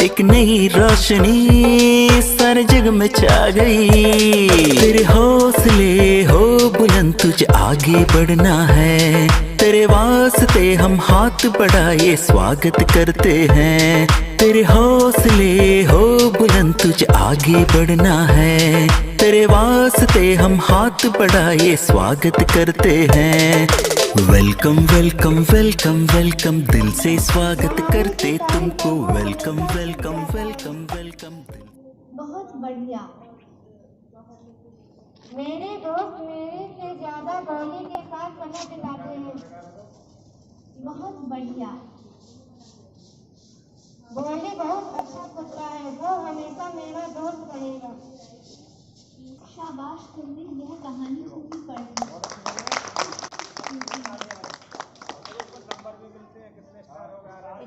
एक नई रोशनी सारे जग में छा गई। तेरे हौसले हो बुलंद, तुझे आगे बढ़ना है, तेरे वास्ते हम हाथ बढ़ाए स्वागत करते हैं। तेरे हौसले हो बुलंद, तुझे आगे बढ़ना है, तेरे वास्ते हम हाथ बढ़ाए स्वागत करते हैं। वेलकम वेलकम वेलकम वेलकम, दिल से स्वागत करते तुमको। Welcome welcome welcome welcome.
बहुत बढ़िया। मेरे दोस्त मेरे से ज्यादा बोली के साथ समय बिताते हैं। बहुत बढ़िया। बोली बहुत अच्छा कुत्ता है, वो हमेशा मेरा दोस्त रहेगा। शाबाश, तुमने यह कहानी पूरी पढ़ी।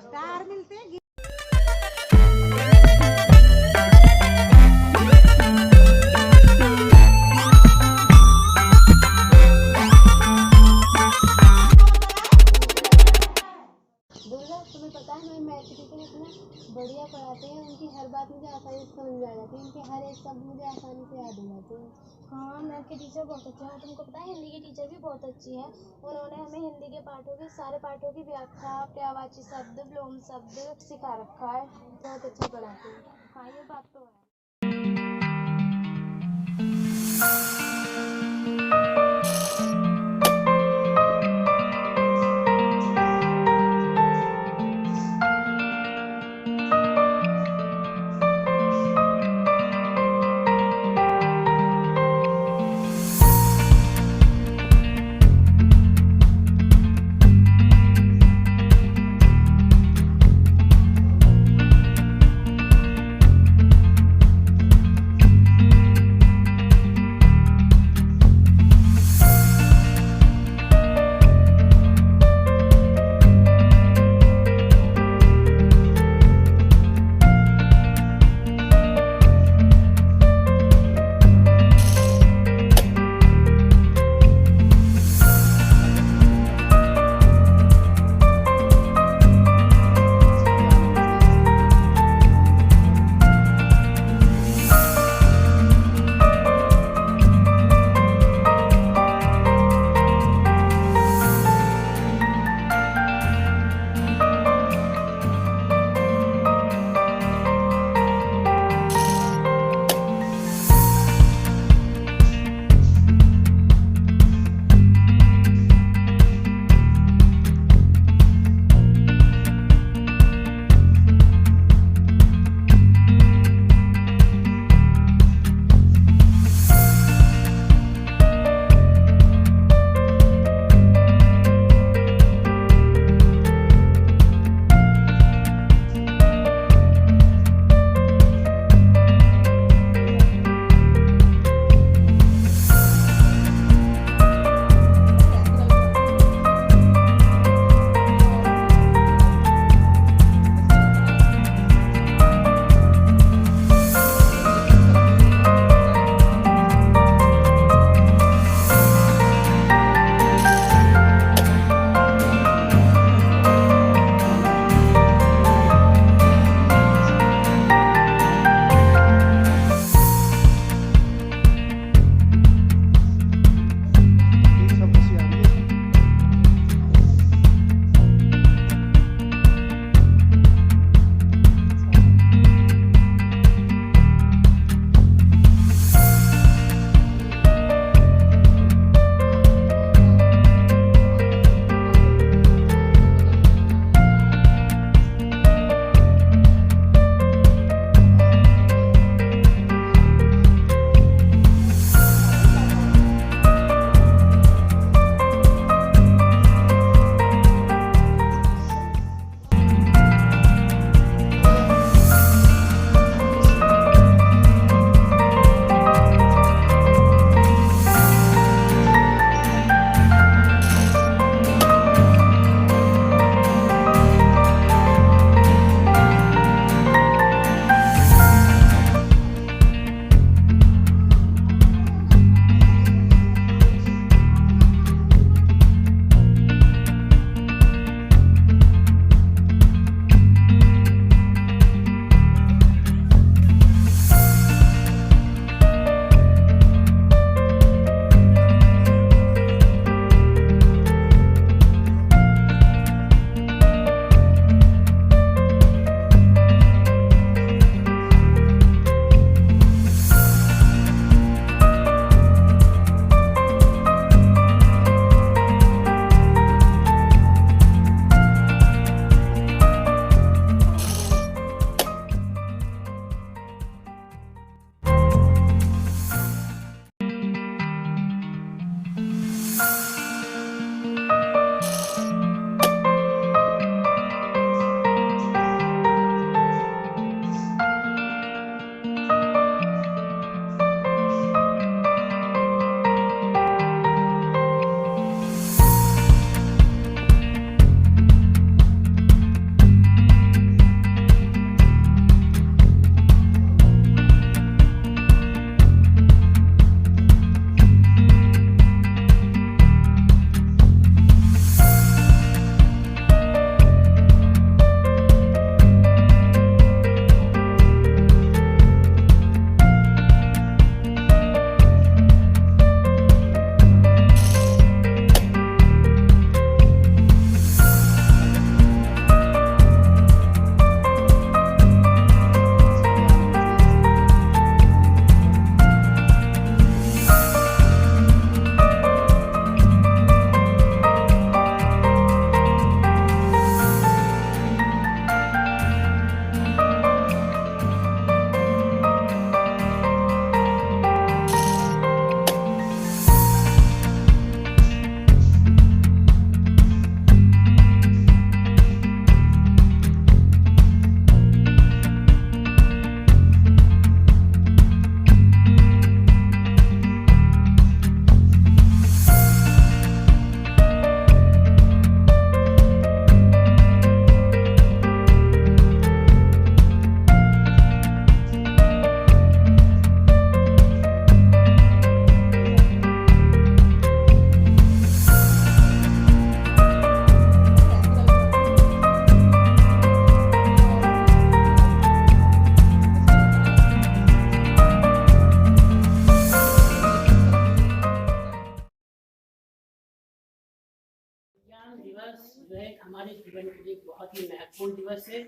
स्टार मिलते हैं।
तुम्हें पता है हमें मैथ टीचर इतना बढ़िया पढ़ाते हैं, उनकी हर बात मुझे आसानी से समझ में आ जाती है, उनके हर एक शब्द मुझे आसानी से याद हो जाते हैं। हाँ, मैथ के टीचर बहुत अच्छे हैं। तुमको पता है हिंदी की टीचर भी बहुत अच्छी है। उन्होंने हमें हिंदी के पाठों के सारे पाठों की व्याख्या, पर्यायवाची शब्द, विलोम शब्द सिखा रखा है। बहुत अच्छा पढ़ाते हैं। हाँ, ये बात तो है।
जो है हमारे जीवन के लिए बहुत ही महत्वपूर्ण दिवस है।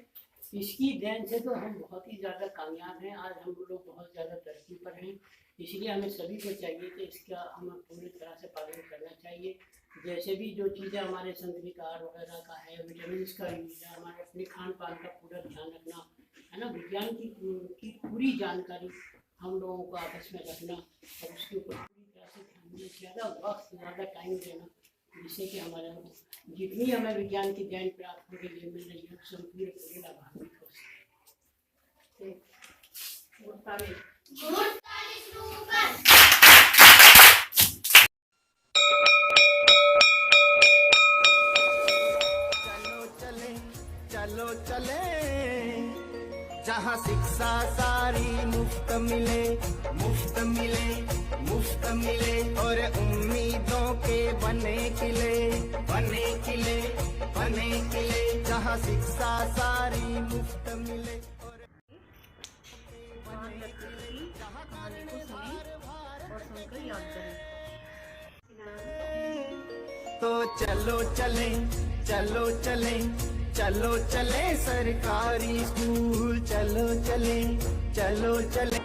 इसकी देन से तो हम बहुत ही ज़्यादा कामयाब हैं, आज हम लोग बहुत ज़्यादा तरक्की पर हैं। इसलिए हमें सभी को चाहिए कि इसका हमें पूरी तरह से पालन करना चाहिए। जैसे भी जो चीज़ें हमारे संत विकार वगैरह का है, विटामिन का यूज है, हमारे अपने खान पान का पूरा ध्यान रखना है ना, विज्ञान की पूरी जानकारी हम लोगों को आपस में रखना और उसके ऊपर पूरी तरह से ध्यान देना, ज़्यादा वक्त ज़्यादा टाइम देना, जिससे कि हमारा जितनी हमें विज्ञान की ज्ञान प्राप्त हो रही है मिल रही है उससे हम पूरे लाभान्वित हो सकते।
चलो चले जहाँ शिक्षा सारी मुफ्त मिले, मुफ्त मिले, मुफ्त मिले और उम्मीदों के बने किले, बने किले, बने किले जहाँ शिक्षा सारी मुफ्त मिले और बने किले जहाँ तो चलो चले, चलो चले, चलो चले सरकारी स्कूल, चलो चले, चलो चले।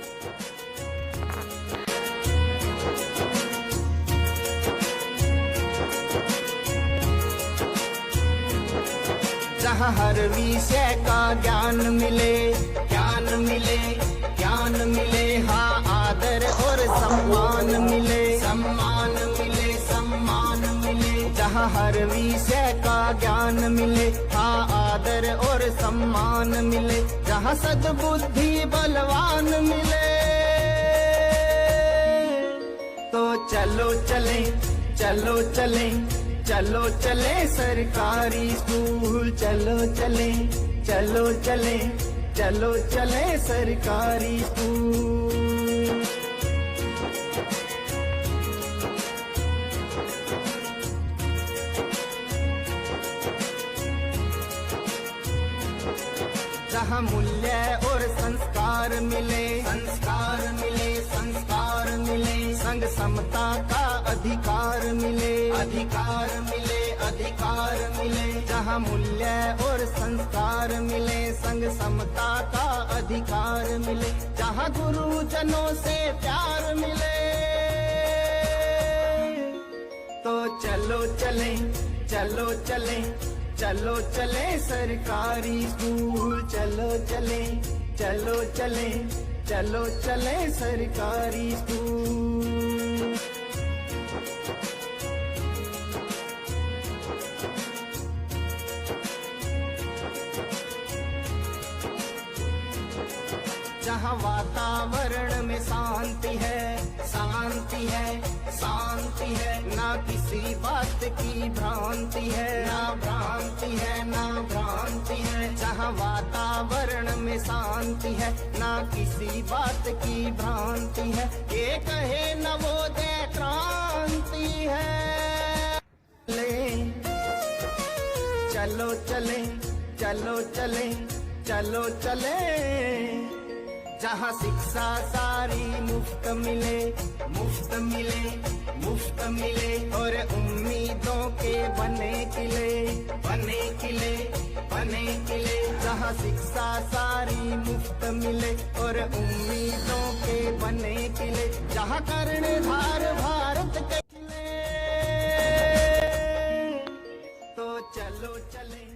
जहाँ हर विषय का ज्ञान मिले, ज्ञान मिले, ज्ञान मिले, हाँ आदर और सम्मान मिले, सम्मान मिले, सम्मान मिले। जहाँ हर विषय का ज्ञान मिले, हाँ आदर और सम्मान मिले। जहाँ सद्बुद्धि बलवान मिले तो चलो चले, चलो चले, चलो चले सरकारी स्कूल, चलो चले, चलो चले, चलो चले सरकारी स्कूल। जहाँ मूल्य और संस्कार मिले, संस्कार मिले, संस्कार मिले। संग समता का अधिकार मिले, अधिकार मिले, अधिकार मिले। जहाँ मूल्य और संस्कार मिले, संग समता का अधिकार मिले। जहाँ गुरुजनों से प्यार मिले तो चलो चले, चलो चले, चलो चले सरकारी स्कूल, चलो चले, चलो चले, चलो चले सरकारी स्कूल। जहाँ वातावरण में शांति है, शांति है, शांति है। ना किसी बात की भ्रांति है, ना भ्रांति है, ना भ्रांति है। जहाँ वातावरण में शांति है, ना किसी बात की भ्रांति है। ये कहे नवोदय क्रांति है। ले चलो चले, चलो चले, चलो चले जहाँ शिक्षा सारी मुफ्त मिले, मुफ्त मिले, मुफ्त मिले और उम्मीदों के बने किले, बने किले, बने किले। जहाँ शिक्षा सारी मुफ्त मिले और उम्मीदों के बने किले। जहाँ कर्णधार भारत के किले तो चलो चले।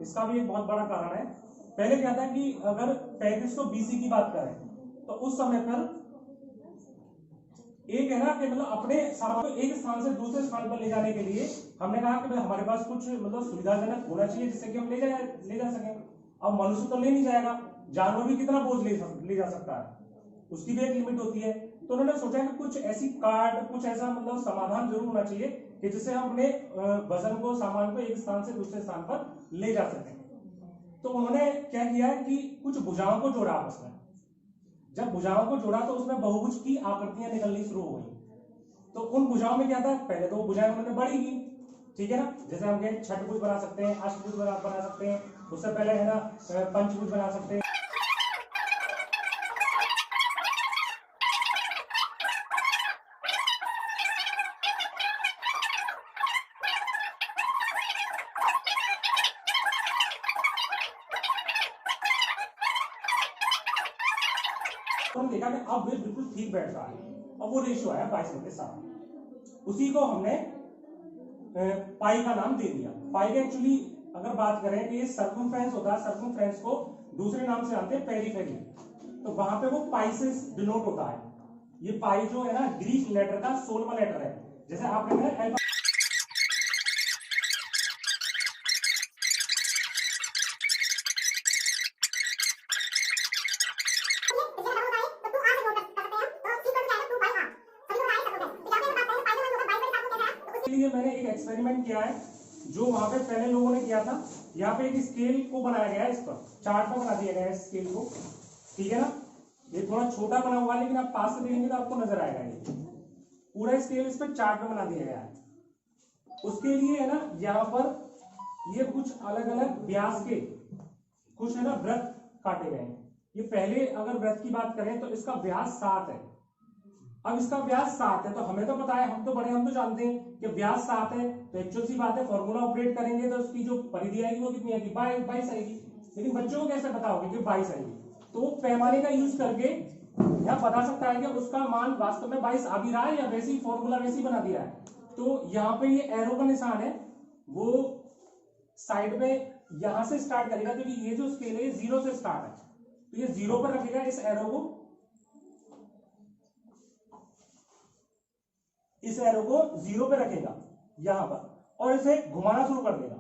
इसका भी एक बहुत बड़ा कारण है। पहले क्या था कि अगर 3500 BC की बात करें तो उस समय पर एक है ना कि मतलब अपने सामान को एक स्थान से दूसरे स्थान पर ले जाने के लिए हमने कहा कि हमारे पास कुछ मतलब सुविधाजनक होना चाहिए जिससे कि हम ले जा सकें। अब मनुष्य तो ले नहीं जाएगा, जानवर भी कितना बोझ ले जा सकता है, उसकी भी एक लिमिट होती है। तो उन्होंने सोचा कि कुछ ऐसी कार्ड, कुछ ऐसा मतलब समाधान जरूर होना चाहिए कि जिससे हम अपने वजन को, सामान को एक स्थान से दूसरे स्थान पर ले जा सकें। तो उन्होंने क्या किया कि कुछ भुजाओं को जोड़ा आपस में। जब भुजाओं को जोड़ा तो उसमें बहुभुज की आकृतियां निकलनी शुरू हो गई। तो उन भुजाओं में क्या था, पहले तो वो भुजाएं उन्होंने बड़ी की, ठीक है ना, जैसे हम कहें छठभुज बना सकते हैं, अष्टभुज बना सकते हैं, उससे पहले है ना पंचभुज बना सकते हैं। देखा कि अब वे बिल्कुल ठीक बैठ रहा है, अब वो रेशियो आया 22/7। उसी को हमने पाई का नाम दे दिया। पाई का एक्चुअली अगर बात करें कि ये सर्कमफ्रेंस होता है, सर्कमफ्रेंस को दूसरे नाम से जानते हैं पेरीफेरी, तो वहां पे वो पाई से डिनोट होता है। ये पाई जो है ना ग्रीक लेटर का 16वां लेटर है। जैसे आपने मैंने एक एक्सपेरिमेंट किया है जो वहां पे पहले लोगों ने किया था। यहाँ पे एक स्केल को बनाया गया है, इस पर चार्ट पर बना दिया गया है स्केल को, ठीक है ना। ये थोड़ा छोटा बना हुआ है लेकिन आप पास से देखेंगे तो आपको नजर आएगा। ये पूरा स्केल इस पर चार्ट पर बना दिया गया है। उसके लिए है ना यहाँ पर ये कुछ अलग अलग व्यास के कुछ है ना वृत्त काटे गए हैं। ये पहले अगर वृत्त की बात करें तो इसका व्यास 7 है। अब इसका व्यास 7 है तो हमें तो पता है, हम तो जानते हैं कि व्यास 7 है, तो एक्चुअल सी बात है फॉर्मूला ऑपरेट करेंगे तो उसकी जो परिधि आएगी वो कितनी आएगी, 22 आएगी। लेकिन बच्चों को कैसे पता होगा कि 22 आएगी, तो वो पैमाने का यूज करके यहाँ बता सकता है कि उसका मान वास्तव में 22 आ भी रहा है या वैसे ही फॉर्मूला वैसे ही बना दिया है। तो यहाँ पे ये एरो का निशान है, वो साइड में यहां से स्टार्ट करेगा क्योंकि ये जो स्केल है 0 से स्टार्ट है, तो ये 0 पर रखेगा इस एरो को, इस एरो को 0 पे रखेगा यहां पर और इसे घुमाना शुरू कर देगा।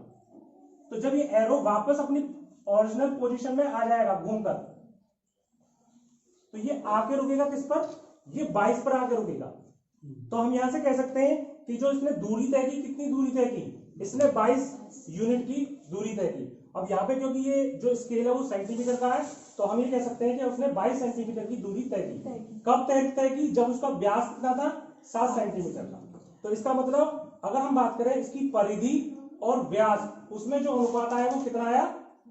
तो जब ये एरो वापस अपनी ओरिजिनल पोजीशन में आ जाएगा घूमकर, तो ये आके रुकेगा किस पर, ये 22 पर आके रुकेगा। तो हम यहां से कह सकते हैं कि जो इसने दूरी तय की, कितनी दूरी तय की, इसने 22 यूनिट की दूरी तय की। अब यहाँ पे क्योंकि ये जो स्केल है वो सेंटीमीटर का है, तो हम ये कह सकते हैं कि उसने 22 सेंटीमीटर की दूरी तय की। कब तय की, जब उसका व्यास कितना था, 7 सेंटीमीटर था। तो इसका मतलब अगर हम बात करें इसकी परिधि और व्यास, उसमें जो अनुपात आया वो कितना आया,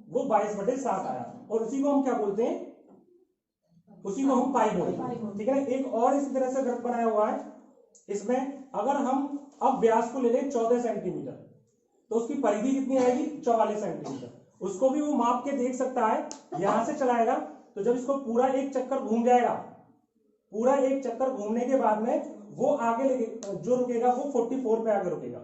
वो 22/7 आया। और उसी को हम क्या बोलते हैं, उसी को हम पाई बोलते हैं, ठीक है। एक और इसी तरह से वृत्त बनाया हुआ है, इसमें अगर हम अब व्यास को ले लें 14 सेंटीमीटर, तो उसकी परिधि कितनी आएगी, 44 सेंटीमीटर। उसको भी वो माप के देख सकता है, यहां से चलाएगा तो जब इसको पूरा एक चक्कर घूम जाएगा, पूरा एक चक्कर घूमने के बाद में वो आगे जो रुकेगा वो 44 पे आगे रुकेगा,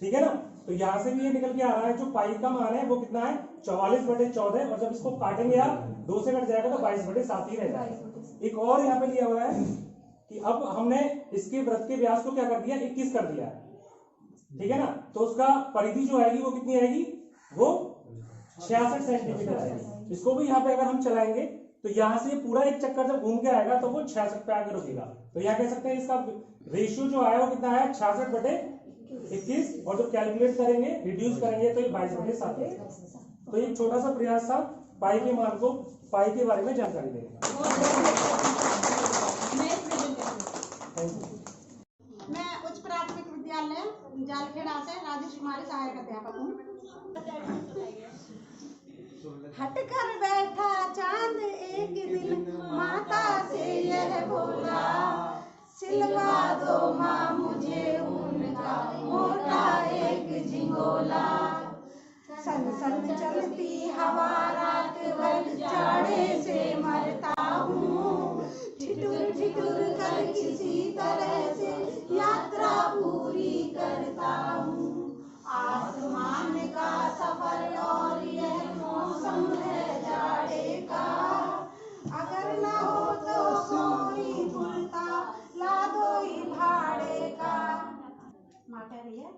ठीक है ना। तो यहां से भी ये निकल के आ रहा है, जो पाई का मान है वो कितना है, 44/14, और जब इसको काटेंगे आप 2 से कट जाएगा तो 22/7 ही रह जाएगा। एक और यहाँ पे लिया हुआ है कि अब हमने इसके वृत्त के व्यास को क्या कर दिया, 21 कर दिया है, ठीक है ना। तो उसका परिधि जो आएगी वो कितनी आएगी, वो 66 सेंटीमीटर आएगी। इसको भी यहाँ पे अगर हम चलाएंगे तो यहाँ से पूरा एक चक्कर जब घूम के आएगा तो वो 66 पे आगे रुकेगा। तो यहाँ कह सकते हैं इसका रेशियो जो आया वो कितना है, 66/21, और जब कैलकुलेट करेंगे, रिड्यूस करेंगे तो ये 22/7 है। तो ये छोटा सा प्रयास था पाई के मान को, पाई के बारे में जानकारी देने का।
मैं उच्च प्राथमिक विद्यालय जालखेड़ा से राजेश कुमारी सहायक अध्यापक हूँ। हट कर बैठा चांद एक दिन माता से यह बोला, सिलवा दो माँ मुझे उनका मोटा एक झिंगोला। सन सन चलती हवा रात भर जाड़े से मरता हूँ, ठिठुर ठिठुर कर किसी तरह से यात्रा पूरी करता हूँ। आसमान का सफर और माता रही है।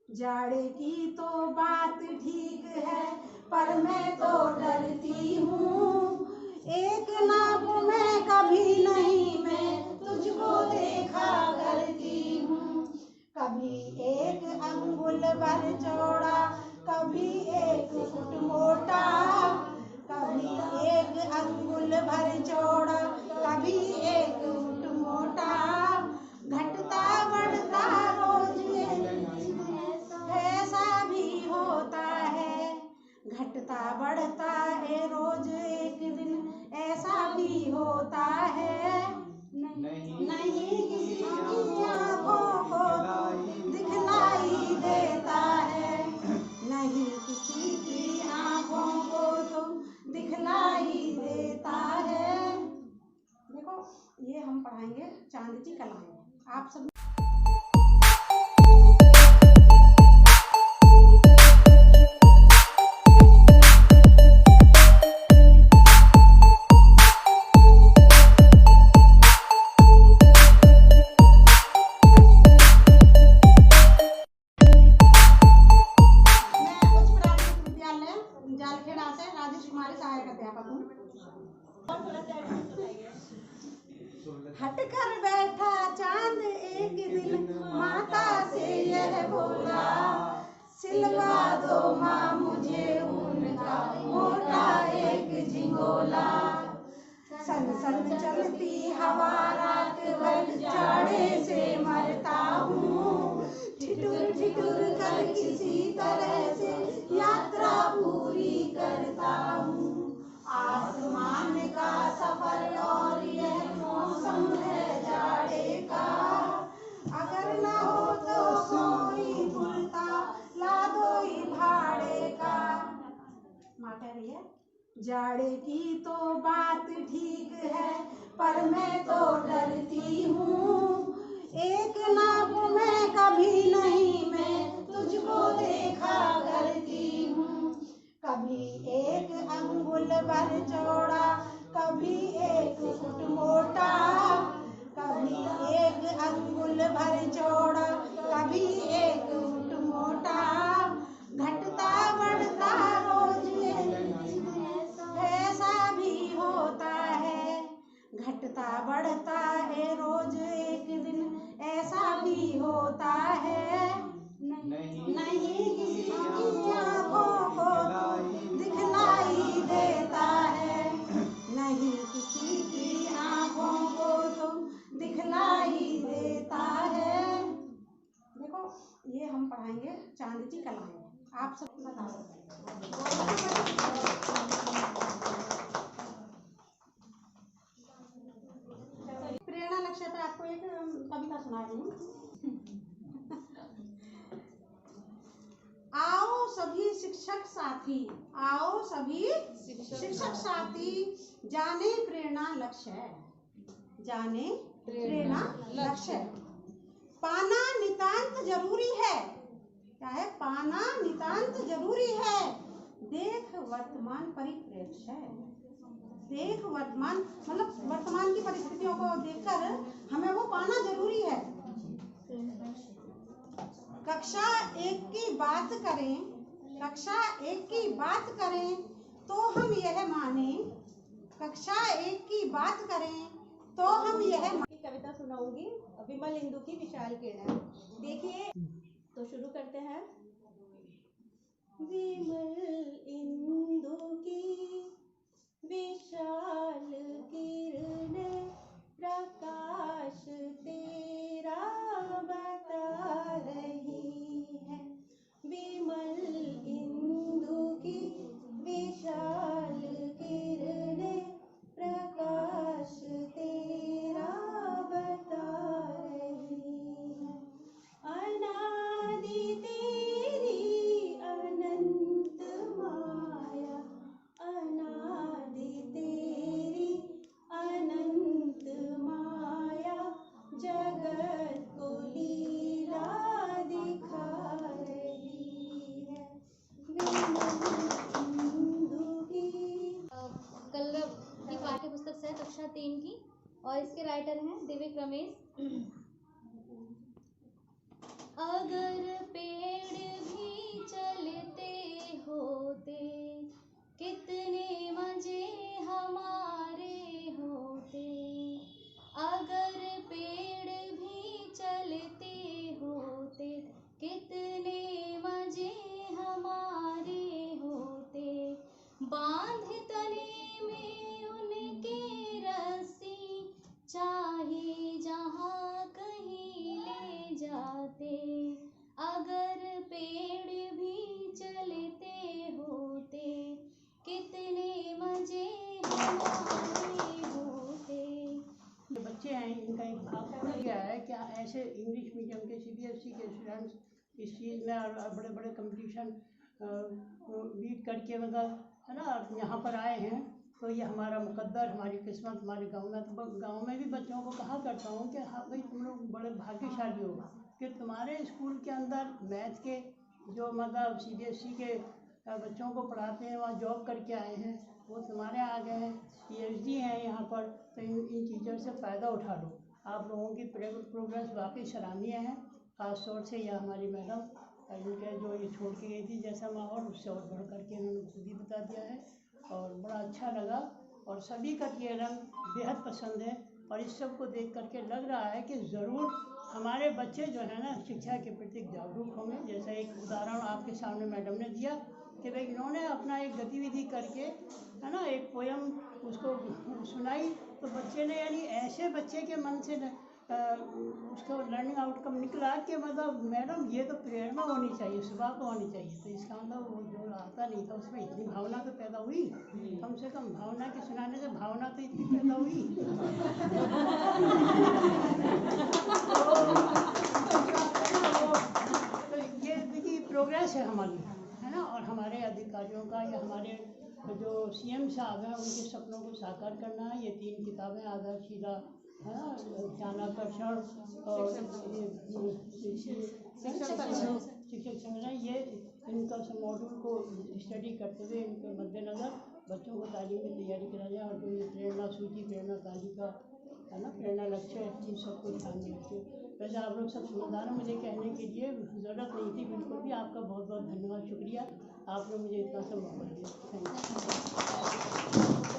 जाड़े की तो बात ठीक है पर मैं तो डरती हूँ, एक नाप में कभी नहीं मैं तुझको देखा करती हूँ। कभी एक अंगुल भर चौड़ा, कभी एक फुट मोटा, कभी एक अंगुल भर चौड़ा, कभी एक फुट मोटा। घटता बढ़ता रोज ऐसा भी होता है, घटता बढ़ता है रोज एक दिन ऐसा भी होता है। नहीं किसी की आँखों को दिखलाई देता है, नहीं किसी की आँखों को तो दिखलाई देता है। देखो ये हम पढ़ाएंगे चांद की कलाएं। आप सब जालखेड़ा से राजेश कुमारी सहायक अध्यापक हूँ। हट कर बैठा चांद एक दिन माता से यह बोला, सिलवा दो माँ मुझे उनका मोटा एक झिंगोला। सन सन चलती हवा रात भर जाड़े से मरता हूँ, ठिठुर ठिठुर कर किसी तरह से यात्रा पूरी करता हूँ। आसमान का सफर और यह मौसम है जाड़े का, अगर न हो तो सोई फुलता ला दो ही भाड़े का। माता रही है। जाड़े की तो बात ठीक है पर मैं तो डरती हूँ, एक नाप में कभी नहीं मैं तुझको देखा करती हूँ। कभी एक अंगुल भर चौड़ा, कभी एक फुट मोटा, कभी एक अंगुल भर चौड़ा, कभी एक फुट मोटा। घटता बढ़ता रोज ऐसा भी होता है, घटता बढ़ता है रोज एक दिन ऐसा भी होता है। नहीं किसी की आँखों को दिखलाई देता है, नहीं किसी की आँखों को तो दिखलाई देता है। देखो ये हम पढ़ाएंगे चांद की कलाएं। आप सब बता सकते हैं। प्रेरणा लक्ष्य पे आपको एक कविता सुना रही हूँ। आओ सभी शिक्षक साथी, आओ सभी शिक्षक साथी, जाने प्रेरणा लक्ष्य है, जाने प्रेरणा लक्ष्य है। पाना नितांत जरूरी है, क्या है? पाना नितांत जरूरी है, देख वर्तमान परिप्रेक्ष्य है। देख वर्तमान मतलब वर्तमान की परिस्थितियों को देखकर हमें वो पाना जरूरी है। कक्षा एक की बात करें, कक्षा एक की बात करें तो हम यह माने, कक्षा एक की बात करें तो हम यह
कविता सुनाऊंगी विमल इंदु की विशाल किरण। देखिए तो शुरू करते हैं। विमल इंदु की विशाल किरण, प्रकाश तेरा बता रही है। विमल इंदु की विशाल किरण, प्रकाश तेरा बता रही है। अनादि तेरी अनंत माया, अनादि तेरी अनंत माया, जगत को लीला दिखा रही है।
कल की पाठ्य पुस्तक है कक्षा 3 की और इसके राइटर हैं दिव्य रमेश। अगर
कितने मजे हमारे होते, बांध तने में उनके रस्सी, चाहे जहाँ कहीं ले जाते। अगर पेड़ भी चलते होते, कितने मजे हमारे होते।
बच्चे हैं, इनका एक भाग बढ़ गया है क्या ऐसे इंग्लिश मीडियम के CBSE के स्टूडेंट्स इस चीज़ में और बड़े बड़े कंपटीशन बीट करके मतलब है ना यहाँ पर आए हैं। तो ये हमारा मुकद्दर, हमारी किस्मत, हमारे गांव में। तो गांव में भी बच्चों को कहा करता हूँ कि हाँ भाई तुम लोग बड़े भाग्यशाली हो कि तुम्हारे स्कूल के अंदर मैथ के जो मतलब CBSE के बच्चों को पढ़ाते हैं वहाँ जॉब करके आए हैं, वो तुम्हारे आ गए हैं, PhD हैं यहाँ पर। तो इन टीचर से फ़ायदा उठा लो। आप लोगों की प्रोग्रेस वाकई सराहनीय है। ख़ास तौर से यह हमारी मैडम इनके जो ये छोड़ के गई थी जैसा माहौल, उससे और बढ़ करके इन्होंने खुद ही बता दिया है और बड़ा अच्छा लगा। और सभी का ये रंग बेहद पसंद है और इस सब को देख करके लग रहा है कि ज़रूर हमारे बच्चे जो है ना शिक्षा के प्रति जागरूक होंगे। जैसा एक उदाहरण आपके सामने मैडम ने दिया कि भाई इन्होंने अपना एक गतिविधि करके है ना एक पोयम उसको सुनाई, तो बच्चे ने यानी ऐसे बच्चे के मन से उसका लर्निंग आउटकम निकला कि मतलब मैडम ये तो प्रेरणा होनी चाहिए, सुबह को होनी चाहिए। तो इसका मतलब वो जो आता नहीं था उसमें इतनी भावना तो पैदा हुई, कम से कम भावना के सुनाने से भावना तो इतनी पैदा हुई। तो ये देखिए प्रोग्रेस है हमारी, है ना। और हमारे अधिकारियों का या हमारे जो CM साहब हैं उनके सपनों को साकार करना है। ये 3 किताबें आधारशिला है ना, ध्यानाकर्षण और शिक्षक संगठन, ये इनका सब मॉड्यूल को स्टडी करते हुए इनके मद्देनज़र बच्चों को तालीम की तैयारी करा जाए। और जो ये प्रेरणा सूची, प्रेरणा तालिका है ना, प्रेरणा लक्ष्य, इन सबको ध्यान में रखिए। वैसे आप लोग सब समझदार हो, मुझे कहने के लिए ज़रूरत नहीं थी बिल्कुल भी। आपका बहुत बहुत धन्यवाद, शुक्रिया, आपने मुझे इतना सा मौका दिया। Thank you.